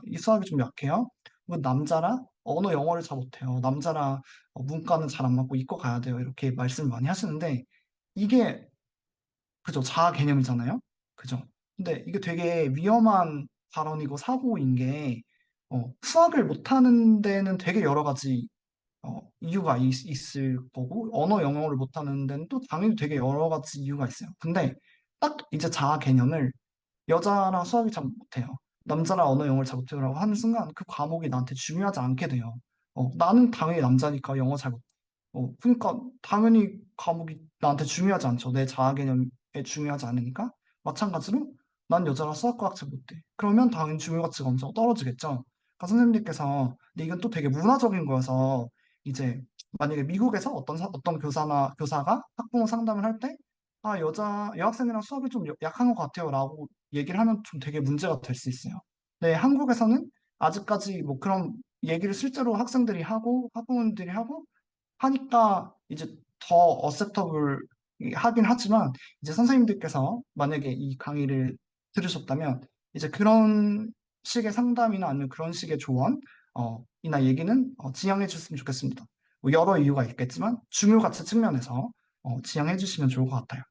이 수학이 좀 약해요. 뭐 남자라 언어 영어를 잘 못해요. 남자라 문과는 잘 안 맞고 이과 가야 돼요. 이렇게 말씀을 많이 하시는데 이게 그죠? 자아 개념이잖아요. 그죠? 근데 이게 되게 위험한 발언이고 사고인 게 수학을 못하는 데는 되게 여러 가지 이유가 있을 거고 언어 영어를 못하는 데는 또 당연히 되게 여러 가지 이유가 있어요. 근데 딱 이제 자아 개념을 여자랑 수학이 잘 못해요. 남자랑 언어 영어를 잘 못해요라고 하는 순간 그 과목이 나한테 중요하지 않게 돼요. 나는 당연히 남자니까 영어 잘 못해. 그러니까 당연히 과목이 나한테 중요하지 않죠. 내 자아 개념에 중요하지 않으니까. 마찬가지로 난 여자라 수학과학 잘 못해. 그러면 당연히 중요 가치가 엄청 떨어지겠죠. 그러니까 선생님들께서 근데 이건 또 되게 문화적인 거여서 이제 만약에 미국에서 어떤 교사가 학부모 상담을 할 때 여학생이랑 수학이 좀 약한 것 같아요 라고 얘기를 하면 좀 되게 문제가 될 수 있어요. 네, 한국에서는 아직까지 뭐 그런 얘기를 실제로 학생들이 하고 학부모들이 하고 하니까 이제 더 어셉터블 하긴 하지만 이제 선생님들께서 만약에 이 강의를 들으셨다면 이제 그런 식의 상담이나 아니면 그런 식의 조언 이나 얘기는 지양해 주셨으면 좋겠습니다. 뭐 여러 이유가 있겠지만 중요 가치 측면에서 지양해 주시면 좋을 것 같아요.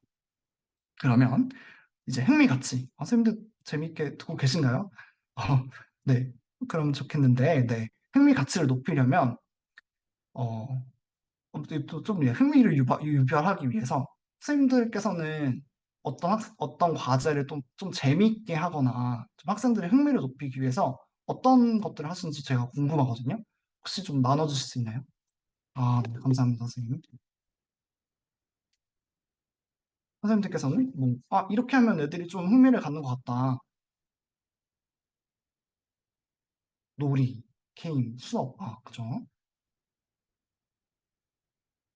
그러면 이제 흥미 가치 선생님들 재미있게 듣고 계신가요? 어, 네. 그럼 좋겠는데 네. 흥미 가치를 높이려면 어, 또좀 흥미를 유발하기 위해서 선생님들께서는 어떤 과제를 좀 재미있게 하거나 좀 학생들의 흥미를 높이기 위해서 어떤 것들을 하시는지 제가 궁금하거든요. 혹시 좀 나눠주실 수 있나요? 아, 네, 감사합니다, 선생님. 선생님들께서는 뭐, 아, 이렇게 하면 애들이 좀 흥미를 갖는 것 같다. 놀이, 게임, 수업, 아, 그죠?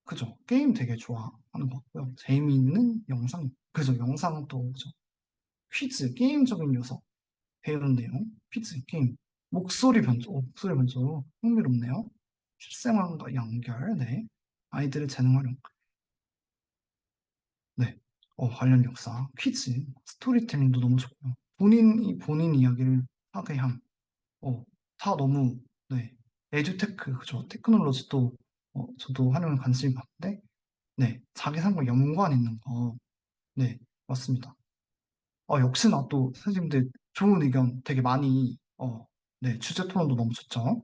그죠? 게임 되게 좋아하는 것 같고요. 재미있는 영상, 그죠? 영상도, 그죠? 퀴즈, 게임적인 요소, 배우는 내용, 퀴즈, 게임, 목소리 변조, 흥미롭네요. 실생활과 연결, 네. 아이들의 재능 활용, 네. 관련 역사, 퀴즈, 스토리텔링도 너무 좋고요. 본인이 본인 이야기를 하게 함, 어, 다 너무, 네. 에듀테크, 그죠? 테크놀로지도, 저도 하는 관심이 많은데, 네. 자기 삶과 연관 있는 거, 네. 맞습니다. 역시나 또 선생님들 좋은 의견 되게 많이, 네. 주제 토론도 너무 좋죠.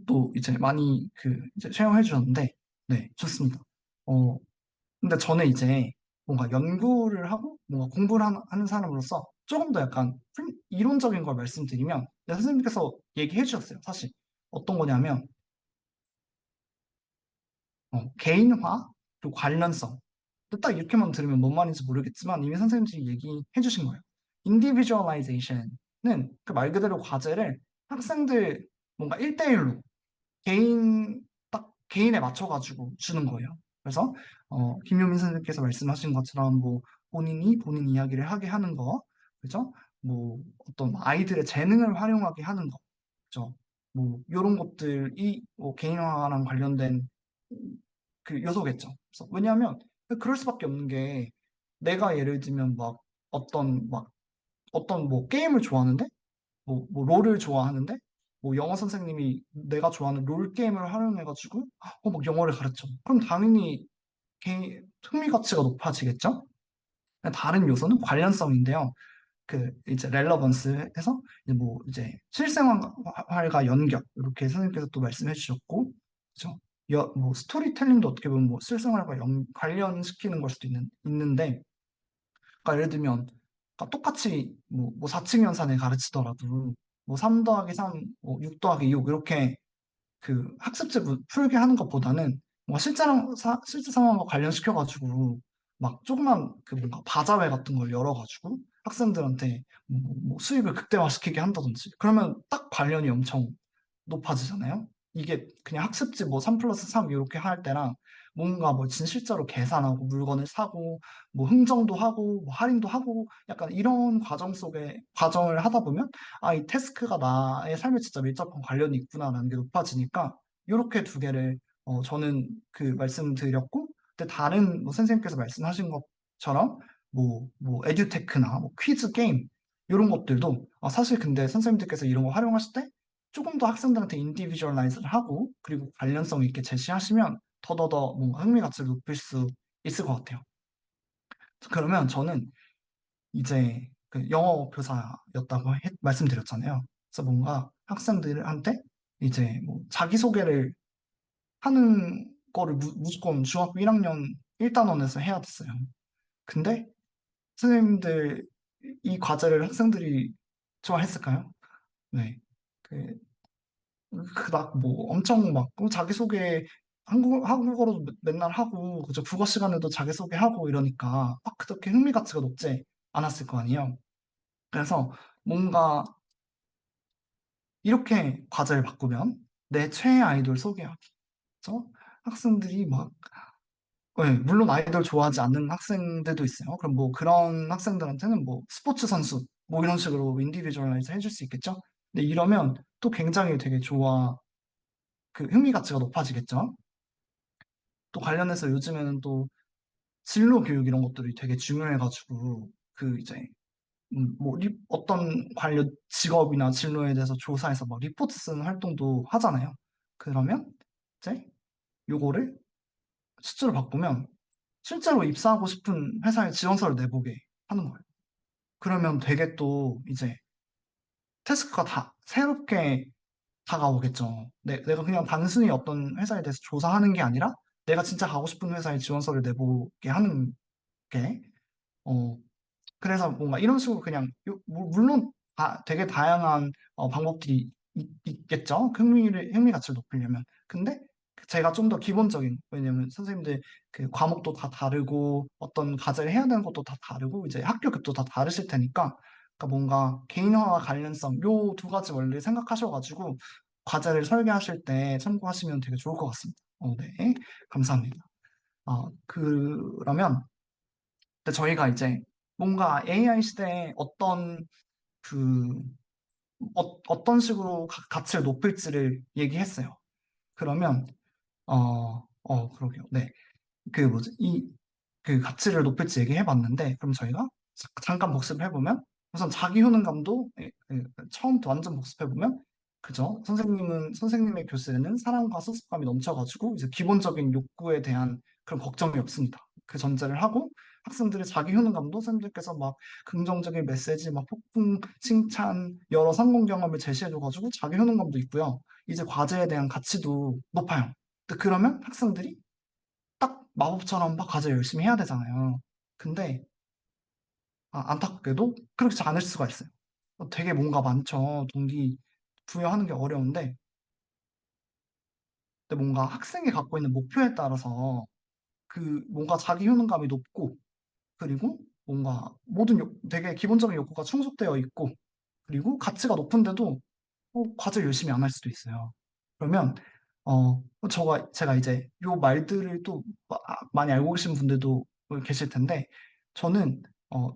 또 이제 많이 이제 쉐어해 주셨는데, 네. 좋습니다. 어, 근데 저는 이제 뭔가 연구를 하고 뭔가 공부를 하는 사람으로서 조금 더 약간 이론적인 걸 말씀드리면, 네, 선생님께서 얘기해 주셨어요. 사실. 어떤 거냐면, 개인화, 그리고 관련성. 근데 딱 이렇게만 들으면 뭔 말인지 모르겠지만 이미 선생님들이 얘기해 주신 거예요. individualization은 그 말 그대로 과제를 학생들 뭔가 1대1로 딱 개인에 맞춰가지고 주는 거예요. 그래서, 김효민 선생님께서 말씀하신 것처럼 뭐 본인이 본인 이야기를 하게 하는 거, 그죠? 뭐 어떤 아이들의 재능을 활용하게 하는 거, 그죠? 뭐 이런 것들이 뭐 개인화랑 관련된 그 요소겠죠. 그래서 왜냐하면 그럴 수밖에 없는 게 내가 예를 들면 막 막 어떤 뭐 게임을 좋아하는데 뭐 롤을 좋아하는데 뭐 영어 선생님이 내가 좋아하는 롤 게임을 활용해가지고 막 영어를 가르쳐. 그럼 당연히 흥미 가치가 높아지겠죠? 다른 요소는 관련성인데요. 이제 렐러번스 해서 이제 뭐 이제 실생활과 연결 이렇게 선생님께서 또 말씀해 주셨고, 그죠? 뭐 스토리텔링도 어떻게 보면 뭐 실생활과 관련시키는 걸 수도 있는데, 그러니까 예를 들면 그러니까 똑같이 뭐 4층 연산을 가르치더라도 뭐 3 더하기 3, 뭐 6 더하기 6 이렇게 학습지 풀게 하는 것보다는 뭔가 실제 상황과 관련시켜가지고 막 조그만 뭔가 바자회 같은 걸 열어가지고 학생들한테 뭐 수익을 극대화시키게 한다든지 그러면 딱 관련이 엄청 높아지잖아요. 이게 그냥 학습지 뭐 3 플러스 3 이렇게 할 때랑 뭔가 뭐 실제로 계산하고 물건을 사고 뭐 흥정도 하고 뭐 할인도 하고 약간 이런 과정을 하다 보면 이 태스크가 나의 삶에 진짜 밀접한 관련이 있구나라는 게 높아지니까 이렇게 두 개를 저는 말씀드렸고 근데 다른 뭐 선생님께서 말씀하신 것처럼 뭐 에듀테크나 뭐 퀴즈 게임 이런 것들도 사실 근데 선생님들께서 이런 거 활용하실 때 조금 더 학생들한테 인디비주얼라이즈를 하고 그리고 관련성 있게 제시하시면 더더더 뭔가 흥미 가치를 높일 수 있을 것 같아요. 그러면 저는 이제 영어 교사였다고 말씀드렸잖아요. 그래서 뭔가 학생들한테 이제 뭐 자기소개를 하는 거를 무조건 중학교 1학년 1단원에서 해야 됐어요. 근데 선생님들 이 과제를 학생들이 좋아했을까요? 네. 그 그닥 뭐 엄청 막 자기소개 한국어로도 맨날 하고 그저 국어 시간에도 자기소개하고 이러니까 막 그렇게 흥미 가치가 높지 않았을 거 아니에요. 그래서 뭔가 이렇게 과제를 바꾸면 내 최애 아이돌 소개하기. 그래서 학생들이 막 물론 아이돌 좋아하지 않는 학생들도 있어요. 그럼 뭐 그런 학생들한테는 뭐 스포츠 선수 뭐 이런 식으로 인디비주얼라이즈 해줄 수 있겠죠. 근데 이러면 또 굉장히 되게 흥미 가치가 높아지겠죠. 또 관련해서 요즘에는 또 진로 교육 이런 것들이 되게 중요해가지고 이제 뭐 어떤 관련 직업이나 진로에 대해서 조사해서 막 리포트 쓰는 활동도 하잖아요. 그러면 이제 요거를 수치로 바꾸면 실제로 입사하고 싶은 회사에 지원서를 내보게 하는 거예요. 그러면 되게 또 이제 태스크가 다 새롭게 다가오겠죠. 내가 그냥 단순히 어떤 회사에 대해서 조사하는 게 아니라 내가 진짜 가고 싶은 회사에 지원서를 내보게 하는 게, 어, 그래서 뭔가 이런 식으로 그냥, 물론 되게 다양한 방법들이 있겠죠. 흥미 가치를 높이려면. 근데 제가 좀 더 기본적인, 왜냐면 선생님들 그 과목도 다 다르고 어떤 과제를 해야 되는 것도 다 다르고 이제 학교급도 다 다르실 테니까 그러니까 뭔가 개인화와 관련성 요 두 가지 원리를 생각하셔가지고 과제를 설계하실 때 참고하시면 되게 좋을 것 같습니다. 네. 감사합니다. 그러면 근데 저희가 이제 뭔가 AI 시대에 그, 어떤 식으로 가치를 높일지를 얘기했어요. 그러면, 그러게요. 네. 그 뭐지? 그 가치를 높일지 얘기해봤는데, 그럼 저희가 잠깐 복습해보면, 우선 자기 효능감도 처음부터 완전 복습해보면, 그죠? 선생님의 교실에는 사랑과 소속감이 넘쳐가지고, 이제 기본적인 욕구에 대한 그런 걱정이 없습니다. 그 전제를 하고, 학생들의 자기 효능감도 선생님들께서 막 긍정적인 메시지, 막 폭풍, 칭찬, 여러 성공 경험을 제시해줘가지고 자기 효능감도 있고요. 이제 과제에 대한 가치도 높아요. 근데 그러면 학생들이 딱 마법처럼 막 과제 열심히 해야 되잖아요. 근데 안타깝게도 그렇지 않을 수가 있어요. 되게 뭔가 많죠. 동기 부여하는 게 어려운데, 근데 뭔가 학생이 갖고 있는 목표에 따라서 그 뭔가 자기 효능감이 높고, 그리고 뭔가 되게 기본적인 욕구가 충족되어 있고, 그리고 가치가 높은데도 과제 열심히 안 할 수도 있어요. 그러면 제가 이제 요 말들을 또 많이 알고 계신 분들도 계실 텐데 저는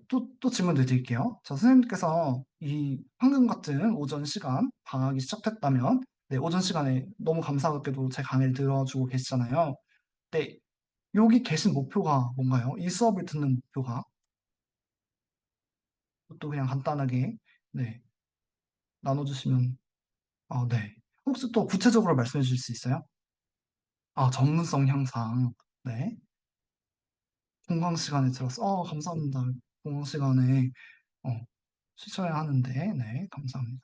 또 질문을 드릴게요. 자, 선생님께서 이 방금 같은 오전 시간 방학이 시작됐다면 네, 오전 시간에 너무 감사하게도 제 강의를 들어주고 계시잖아요. 네, 여기 계신 목표가 뭔가요? 이 수업을 듣는 목표가 또 그냥 간단하게 네, 나눠주시면 네. 혹시 또 구체적으로 말씀해 주실 수 있어요? 전문성 향상. 네. 공강 시간에 들었어. 감사합니다. 공강 시간에 어, 쉬셔야 하는데, 네, 감사합니다.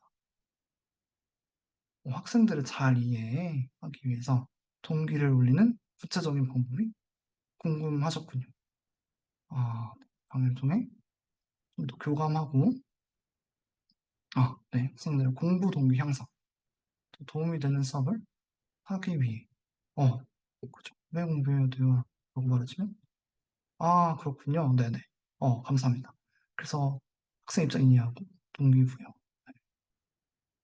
학생들을 잘 이해하기 위해서 동기를 올리는 구체적인 방법이 궁금하셨군요. 강의를 통해 좀 더 교감하고, 네, 학생들의 공부 동기 향상, 더 도움이 되는 수업을 하기 위해, 그죠. 왜 공부해야 돼요? 라고 말해주면, 그렇군요. 네네. 감사합니다. 그래서 학생 입장 이해하고 동기부여.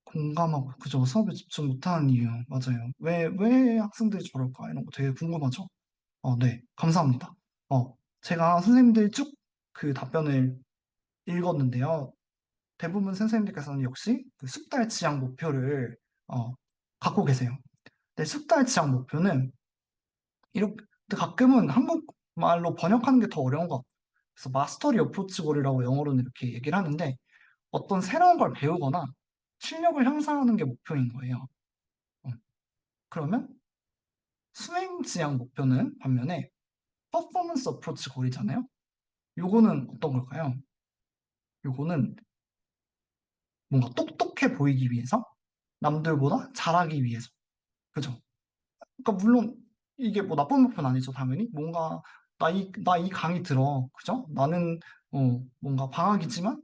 공감하고, 그죠. 수업에 집중 못하는 이유. 맞아요. 왜 학생들이 저럴까? 이런 거 되게 궁금하죠? 네. 감사합니다. 제가 선생님들 쭉 그 답변을 읽었는데요. 대부분 선생님들께서는 역시 그 숙달 지향 목표를 갖고 계세요. 근데 숙달 지향 목표는 이렇게 가끔은 한국말로 번역하는 게 더 어려운 것 같아요. 그래서 마스터리 어프로치 골이라고 영어로는 이렇게 얘기를 하는데 어떤 새로운 걸 배우거나 실력을 향상하는 게 목표인 거예요. 어, 그러면 수행 지향 목표는 반면에 퍼포먼스 어프로치 골이잖아요. 요거는 어떤 걸까요? 요거는 뭔가 똑똑해 보이기 위해서 남들보다 잘하기 위해서. 그죠? 그러니까 물론 이게 뭐 나쁜 목표는 아니죠, 당연히. 뭔가 나 이 강의 들어. 그죠? 나는 뭔가 방학이지만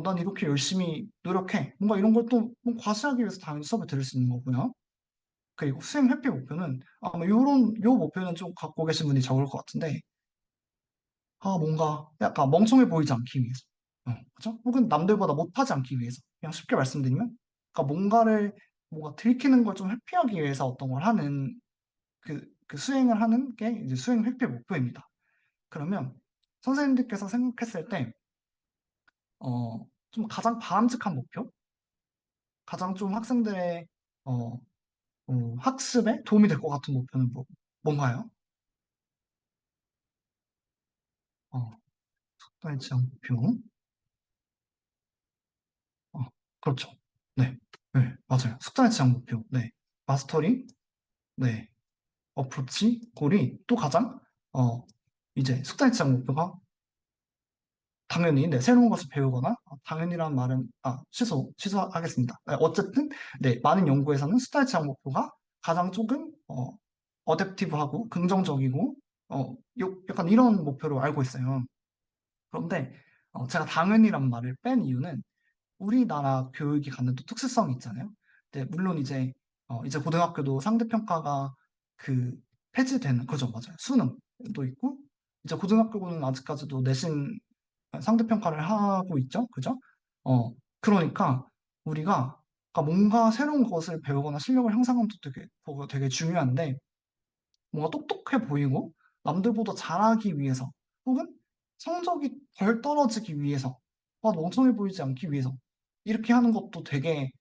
난 이렇게 열심히 노력해. 뭔가 이런 걸 또 과시하기 위해서 당연히 수업을 들을 수 있는 거고요. 그리고 수행 회피 목표는 아마 요 목표는 좀 갖고 계신 분이 적을 것 같은데 뭔가 약간 멍청해 보이지 않기 위해서. 그죠? 혹은 남들보다 못하지 않기 위해서. 그냥 쉽게 말씀드리면 그러니까 뭔가 들키는 걸 좀 회피하기 위해서 어떤 걸 하는 그 수행을 하는 게 이제 수행 회피 목표입니다. 그러면 선생님들께서 생각했을 때, 좀 가장 바람직한 목표? 가장 좀 학생들의, 어, 학습에 도움이 될 것 같은 목표는 뭔가요? 숙달 지향 목표. 어, 그렇죠. 네. 네, 맞아요. 숙달 지향 목표. 네. 마스터리, 네. 어프로치, 골이 또 가장, 어, 이제 숙달 지향 목표가 당연히, 네, 새로운 것을 배우거나, 당연히란 말은, 취소하겠습니다. 네, 어쨌든, 네, 많은 연구에서는 수달 지향 목표가 가장 조금, 어댑티브하고 긍정적이고, 약간 이런 목표로 알고 있어요. 그런데, 제가 당연히란 말을 뺀 이유는 우리나라 교육이 갖는 또 특수성이 있잖아요. 네, 물론 이제 고등학교도 상대평가가 그 폐지되는, 그죠, 맞아요. 수능도 있고, 이제 고등학교는 아직까지도 내신 상대평가를 하고 있죠. 그죠? 어, 그러니까 우리가 뭔가 새로운 것을 배우거나 실력을 향상하는 것도 되게 중요한데, 뭔가 똑똑해 보이고 남들보다 잘하기 위해서 혹은 성적이 덜 떨어지기 위해서 멍청해 보이지 않기 위해서 이렇게 하는 것도 되게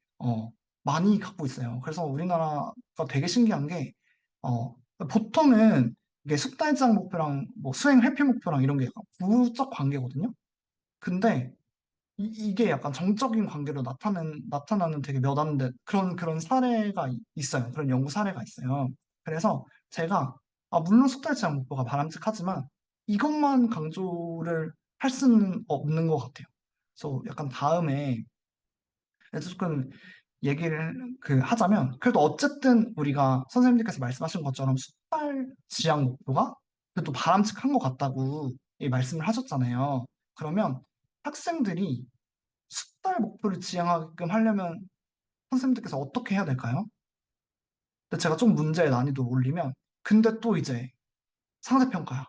많이 갖고 있어요. 그래서 우리나라가 되게 신기한 게 어, 보통은 이게 숙달장 목표랑 뭐 수행 회피 목표랑 이런 게 약간 부적 관계거든요. 근데 이게 약간 정적인 관계로 나타나는 되게 몇 안 된 그런 사례가 있어요. 그런 연구 사례가 있어요. 그래서 제가, 물론 속달 제한 목표가 바람직하지만 이것만 강조를 할 수는 없는 것 같아요. 그래서 약간 다음에 조금 얘기를 하자면, 그래도 어쨌든 우리가 선생님들께서 말씀하신 것처럼 숙달 지향 목표가 그래도 바람직한 것 같다고 이 말씀을 하셨잖아요. 그러면 학생들이 숙달 목표를 지향하게끔 하려면 선생님들께서 어떻게 해야 될까요? 근데 제가 좀 문제의 난이도를 올리면, 근데 또 이제 상대평가야.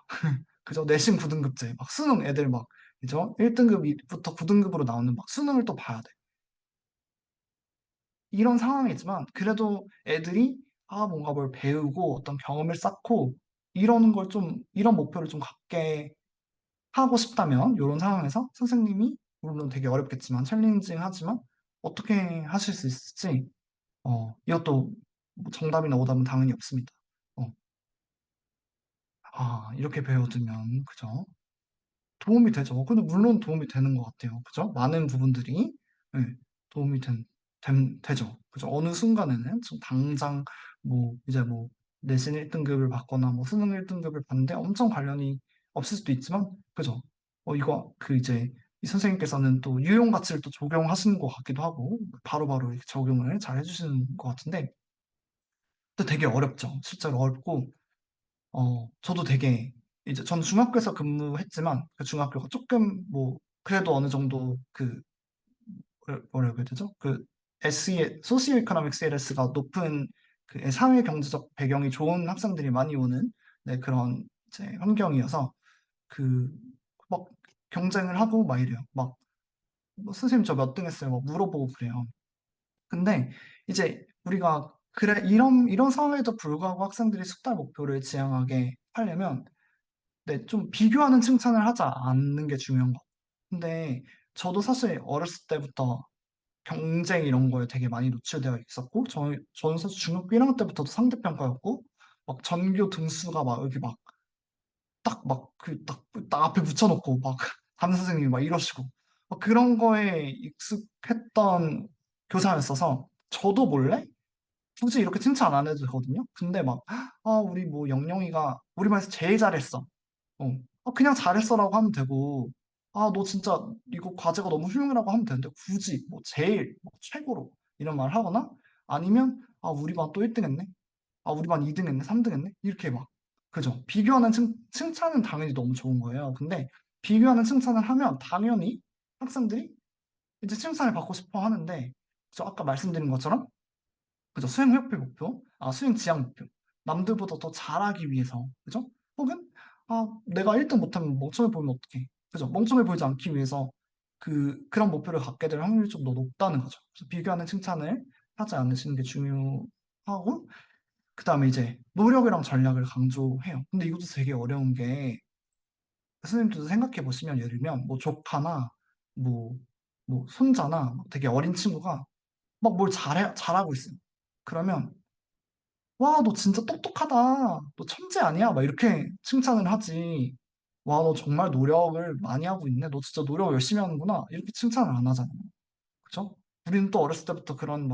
그죠? 내신 9등급제, 막 수능 애들 막, 그죠? 1등급부터 9등급으로 나오는 막 수능을 또 봐야 돼. 이런 상황이지만, 그래도 애들이, 뭔가 뭘 배우고 어떤 경험을 쌓고, 이런 목표를 좀 갖게 하고 싶다면, 이런 상황에서 선생님이, 물론 되게 어렵겠지만, 챌린징 하지만, 어떻게 하실 수 있을지, 이것도 뭐 정답이나 오답은 당연히 없습니다. 어, 이렇게 배워두면, 그죠? 도움이 되죠. 근데 물론 도움이 되는 것 같아요. 그죠? 많은 부분들이, 네, 도움이 되죠. 그죠? 어느 순간에는, 좀 당장, 이제 내신 1등급을 받거나, 수능 1등급을 받는데 엄청 관련이 없을 수도 있지만, 그죠? 이제, 이 선생님께서는 또 유용 가치를 또 적용하시는 것 같기도 하고, 바로바로 이렇게 적용을 잘 해주시는 것 같은데, 근데 되게 어렵죠. 실제로 어렵고, 저도 되게, 이제 전 중학교에서 근무했지만, 그 중학교가 조금 그래도 어느 정도 뭐라고 해야 되죠? 소시오 이코노믹 스테이터스가 높은 사회 경제적 배경이 좋은 학생들이 많이 오는 네, 그런 이제 환경이어서 그, 막 경쟁을 하고 막 이래요. 선생님 저 몇 등 했어요? 막 물어보고 그래요. 근데 이제 우리가 그래 이런 상황에도 불구하고 학생들이 숙달 목표를 지향하게 하려면 네, 좀 비교하는 칭찬을 하지 않는 게 중요한 것 같아요. 근데 저도 사실 어렸을 때부터 경쟁 이런 거에 되게 많이 노출되어 있었고 저는 사실 중학교 1학년 때부터도 상대평가였고 막 전교 등수가 막 여기 막 딱 딱 앞에 붙여놓고 막 담임 선생님이 막 이러시고 막 그런 거에 익숙했던 교사였어서 저도 몰래 굳이 이렇게 칭찬 안 해도 되거든요. 근데 막, 우리 영영이가 우리 반에서 제일 잘했어. 그냥 잘했어라고 하면 되고, 너 진짜 이거 과제가 너무 훌륭하라고 하면 되는데, 굳이 제일, 최고로 이런 말 하거나, 아니면, 우리 반 또 1등 했네? 우리 반 2등 했네? 3등 했네? 이렇게 막, 그죠? 비교하는 칭찬은 당연히 너무 좋은 거예요. 근데 비교하는 칭찬을 하면 당연히 학생들이 이제 칭찬을 받고 싶어 하는데, 저 아까 말씀드린 것처럼, 그죠? 수행 회피 목표, 수행 지향 목표. 남들보다 더 잘하기 위해서, 그죠? 혹은, 내가 1등 못하면 멍청해 보이면 어떡해. 그죠? 멍청해 보이지 않기 위해서 그런 목표를 갖게 될 확률이 좀 더 높다는 거죠. 그래서 비교하는 칭찬을 하지 않으시는 게 중요하고, 그 다음에 이제 노력이랑 전략을 강조해요. 근데 이것도 되게 어려운 게, 선생님들도 생각해 보시면, 예를 들면, 조카나, 뭐, 손자나 되게 어린 친구가 막 뭘 잘하고 있어요. 그러면 와, 너 진짜 똑똑하다. 너 천재 아니야? 막 이렇게 칭찬을 하지. 와, 너 정말 노력을 많이 하고 있네. 너 진짜 노력 열심히 하는구나. 이렇게 칭찬을 안 하잖아요. 그쵸? 우리는 또 어렸을 때부터 그런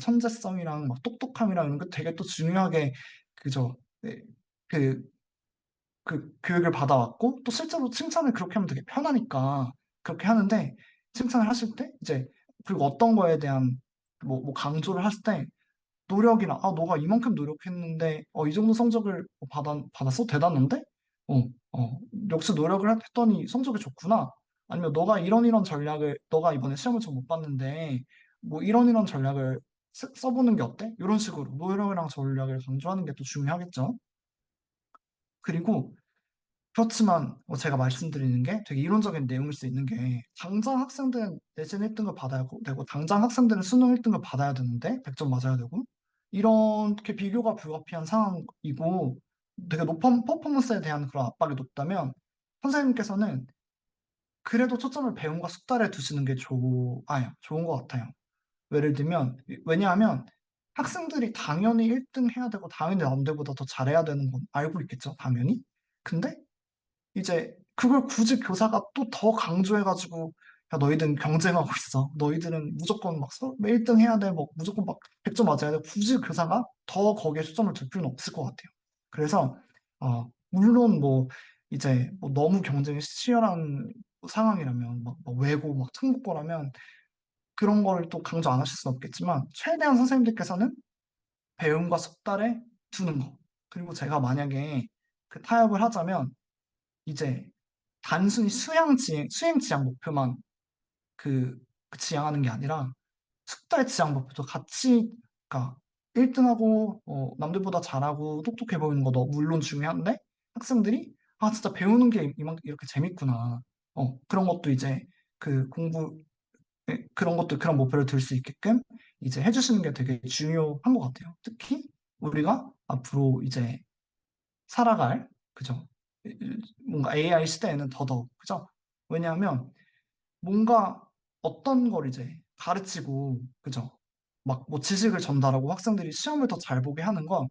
천재성이랑 똑똑함이랑 이런 거 되게 또 중요하게, 그죠? 네, 그, 교육을 받아왔고, 또 실제로 칭찬을 그렇게 하면 되게 편하니까. 그렇게 하는데 칭찬을 하실 때 이제 그리고 어떤 거에 대한 뭐 강조를 하실 때 노력이나 너가 이만큼 노력했는데 이 정도 성적을 받았어? 대단한데? 어, 역시 노력을 했더니 성적이 좋구나. 아니면 너가 이번에 시험을 좀 못 봤는데 뭐 이런 전략을 써보는 게 어때? 이런 식으로 노력이랑 전략을 강조하는 게 또 중요하겠죠. 그리고 그렇지만 제가 말씀드리는 게 되게 이론적인 내용일 수 있는 게 당장 학생들은 내신 1등을 받아야 되고 당장 학생들은 수능 1등을 받아야 되는데 100점 맞아야 되고 이렇게 비교가 불가피한 상황이고 되게 높은 퍼포먼스에 대한 그런 압박이 높다면 선생님께서는 그래도 초점을 배움과 숙달에 두시는 게 좋은 것 같아요. 왜냐하면 학생들이 당연히 1등 해야 되고 당연히 남들보다 더 잘해야 되는 건 알고 있겠죠, 당연히. 근데 이제 그걸 굳이 교사가 또 더 강조해가지고 야 너희들은 경쟁하고 있어. 너희들은 무조건 막 1등 해야 돼. 뭐 무조건 막 100점 맞아야 돼. 굳이 교사가 더 거기에 초점을 둘 필요는 없을 것 같아요. 그래서 물론 뭐 이제 뭐 너무 경쟁이 치열한 상황이라면 막 외고 막 특목고라면 그런 거를 또 강조 안 하실 수는 없겠지만 최대한 선생님들께서는 배움과 숙달에 두는 거. 그리고 제가 만약에 그 타협을 하자면 이제 단순히 수행 지향 목표만 그, 지향하는 게 아니라 숙달 지향 목표도 같이, 그러니까 1등하고 남들보다 잘하고 똑똑해 보이는 것도 물론 중요한데 학생들이 진짜 배우는 게 이렇게 재밌구나. 그런 것도 이제 그 공부 그런 것도 그런 목표를 들 수 있게끔 이제 해주시는 게 되게 중요한 것 같아요. 특히 우리가 앞으로 이제 살아갈, 그죠? 뭔가 AI 시대에는 더더욱, 그죠? 왜냐하면 뭔가 어떤 걸 이제 가르치고, 그죠? 막 뭐 지식을 전달하고 학생들이 시험을 더 잘 보게 하는 건,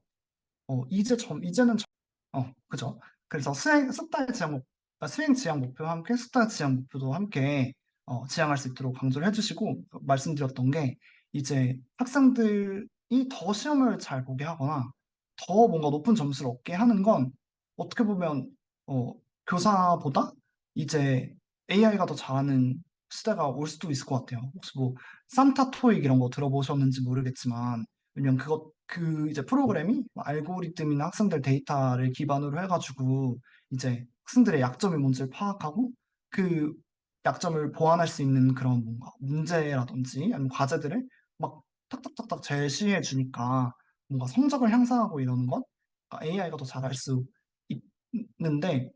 이제는 그죠? 그래서 수행 지향 목표와 함께 숙달 지향 목표도 함께 지향할 수 있도록 강조를 해주시고, 말씀드렸던 게, 이제 학생들이 더 시험을 잘 보게 하거나, 더 뭔가 높은 점수를 얻게 하는 건, 어떻게 보면, 어, 교사보다 이제 AI가 더 잘하는 시대가 올 수도 있을 것 같아요. 혹시 뭐, 산타 토익 이런 거 들어보셨는지 모르겠지만, 왜냐면 이제 프로그램이 뭐 알고리즘이나 학생들 데이터를 기반으로 해가지고 이제 학생들의 약점이 뭔지를 파악하고 그 약점을 보완할 수 있는 그런 뭔가 문제라든지 아니면 과제들을 막 탁탁탁탁 제시해 주니까 뭔가 성적을 향상하고 이러는 건 AI가 더 잘할 수 있는데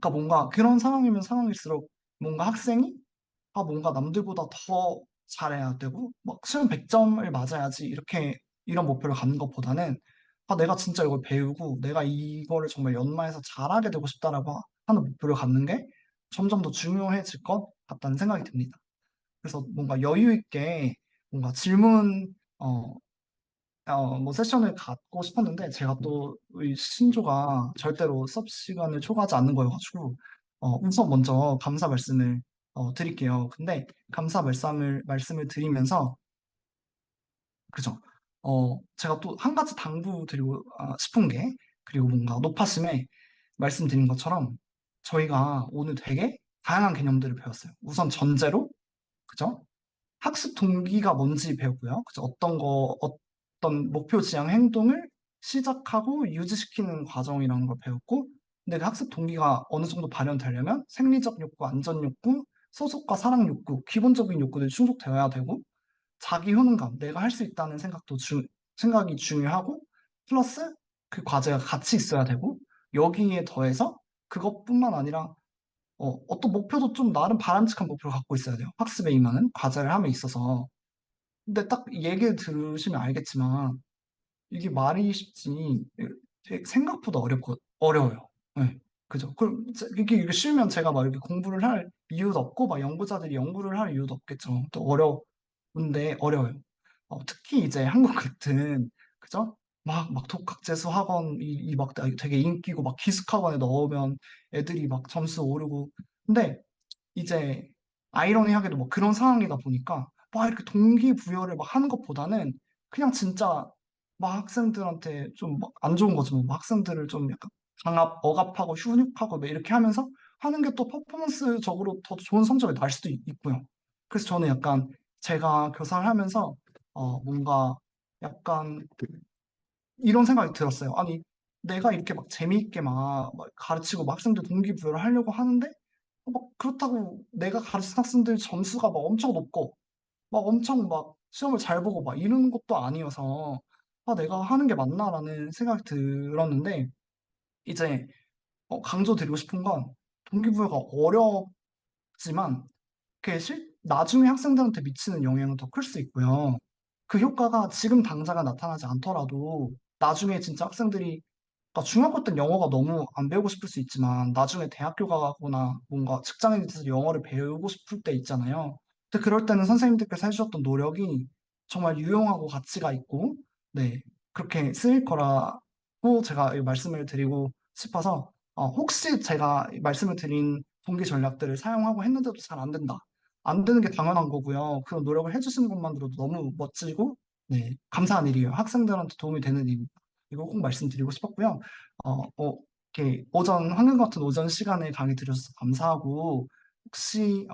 그러니까 뭔가 그런 상황이면 상황일수록 뭔가 학생이 뭔가 남들보다 더 잘해야 되고, 막 시험 100점을 맞아야지, 이런 목표를 갖는 것보다는, 내가 진짜 이걸 배우고, 내가 이거를 정말 연마해서 잘하게 되고 싶다라고 하는 목표를 갖는 게 점점 더 중요해질 것 같다는 생각이 듭니다. 그래서 뭔가 여유 있게 뭔가 뭐 세션을 갖고 싶었는데, 제가 또 이 신조가 절대로 수업 시간을 초과하지 않는 거여가지고, 우선 먼저 감사 말씀을 드릴게요. 근데 감사 말씀을 드리면서, 그죠? 제가 또 한 가지 당부드리고 싶은 게, 그리고 뭔가 높아심에 말씀드린 것처럼, 저희가 오늘 되게 다양한 개념들을 배웠어요. 우선 전제로, 그죠? 학습 동기가 뭔지 배우고요. 그죠? 어떤 목표 지향 행동을 시작하고 유지시키는 과정이라는 걸 배웠고, 근데 그 학습 동기가 어느 정도 발현되려면 생리적 욕구, 안전 욕구, 소속과 사랑 욕구, 기본적인 욕구들이 충족되어야 되고, 자기 효능감, 내가 할 수 있다는 생각이 중요하고, 플러스 그 과제가 같이 있어야 되고, 여기에 더해서 그것뿐만 아니라 어떤 목표도 좀 나름 바람직한 목표를 갖고 있어야 돼요. 학습에 임하는 과제를 함에 있어서. 근데 딱 얘기를 들으시면 알겠지만 이게 말이 쉽지 되게 생각보다 어려워요. 네, 그죠? 이게 쉬우면 제가 막 이렇게 공부를 할 이유도 없고 막 연구자들이 연구를 할 이유도 없겠죠. 또 어려운데 어려워요. 특히 이제 한국 같은 그죠? 막 독학재수 학원 막 되게 인기고 막 기숙학원에 넣으면 애들이 막 점수 오르고 근데 이제 아이러니하게도 뭐 그런 상황이다 보니까 막 이렇게 동기부여를 막 하는 것보다는 그냥 진짜 막 학생들한테 좀 안 좋은 거죠. 뭐 학생들을 좀 약간 억압하고 훈육하고 막 이렇게 하면서 하는 게 또 퍼포먼스적으로 더 좋은 성적이 날 수도 있고요. 그래서 저는 약간 제가 교사를 하면서 뭔가 약간 이런 생각이 들었어요. 아니, 내가 이렇게 막 재미있게 막 가르치고 막 학생들 동기부여를 하려고 하는데 막 그렇다고 내가 가르친 학생들 점수가 막 엄청 높고 막 엄청 막 시험을 잘 보고 막 이러는 것도 아니어서 아, 내가 하는 게 맞나라는 생각이 들었는데 이제 강조드리고 싶은 건 동기부여가 어렵지만 그게 나중에 학생들한테 미치는 영향은 더 클 수 있고요. 그 효과가 지금 당장은 나타나지 않더라도 나중에 진짜 학생들이 그러니까 중학교 때는 영어가 너무 안 배우고 싶을 수 있지만 나중에 대학교 가거나 뭔가 직장에 대해서 영어를 배우고 싶을 때 있잖아요. 근데 그럴 때는 선생님들께서 해주셨던 노력이 정말 유용하고 가치가 있고, 네, 그렇게 쓰일 거라고 제가 이 말씀을 드리고 싶어서, 혹시 제가 이 말씀을 드린 동기 전략들을 사용하고 했는데도 잘 안 된다. 안 되는 게 당연한 거고요. 그런 노력을 해주시는 것만으로도 너무 멋지고, 네, 감사한 일이에요. 학생들한테 도움이 되는 일입니다. 이거 꼭 말씀드리고 싶었고요. 이렇게 황금 같은 오전 시간에 강의 들으셔서 감사하고, 혹시,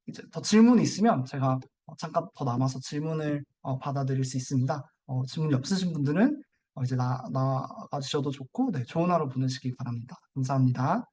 이제 더 질문이 있으면 제가 잠깐 더 남아서 질문을 받아드릴 수 있습니다. 질문이 없으신 분들은 이제 나가주셔도 좋고, 네, 좋은 하루 보내시기 바랍니다. 감사합니다.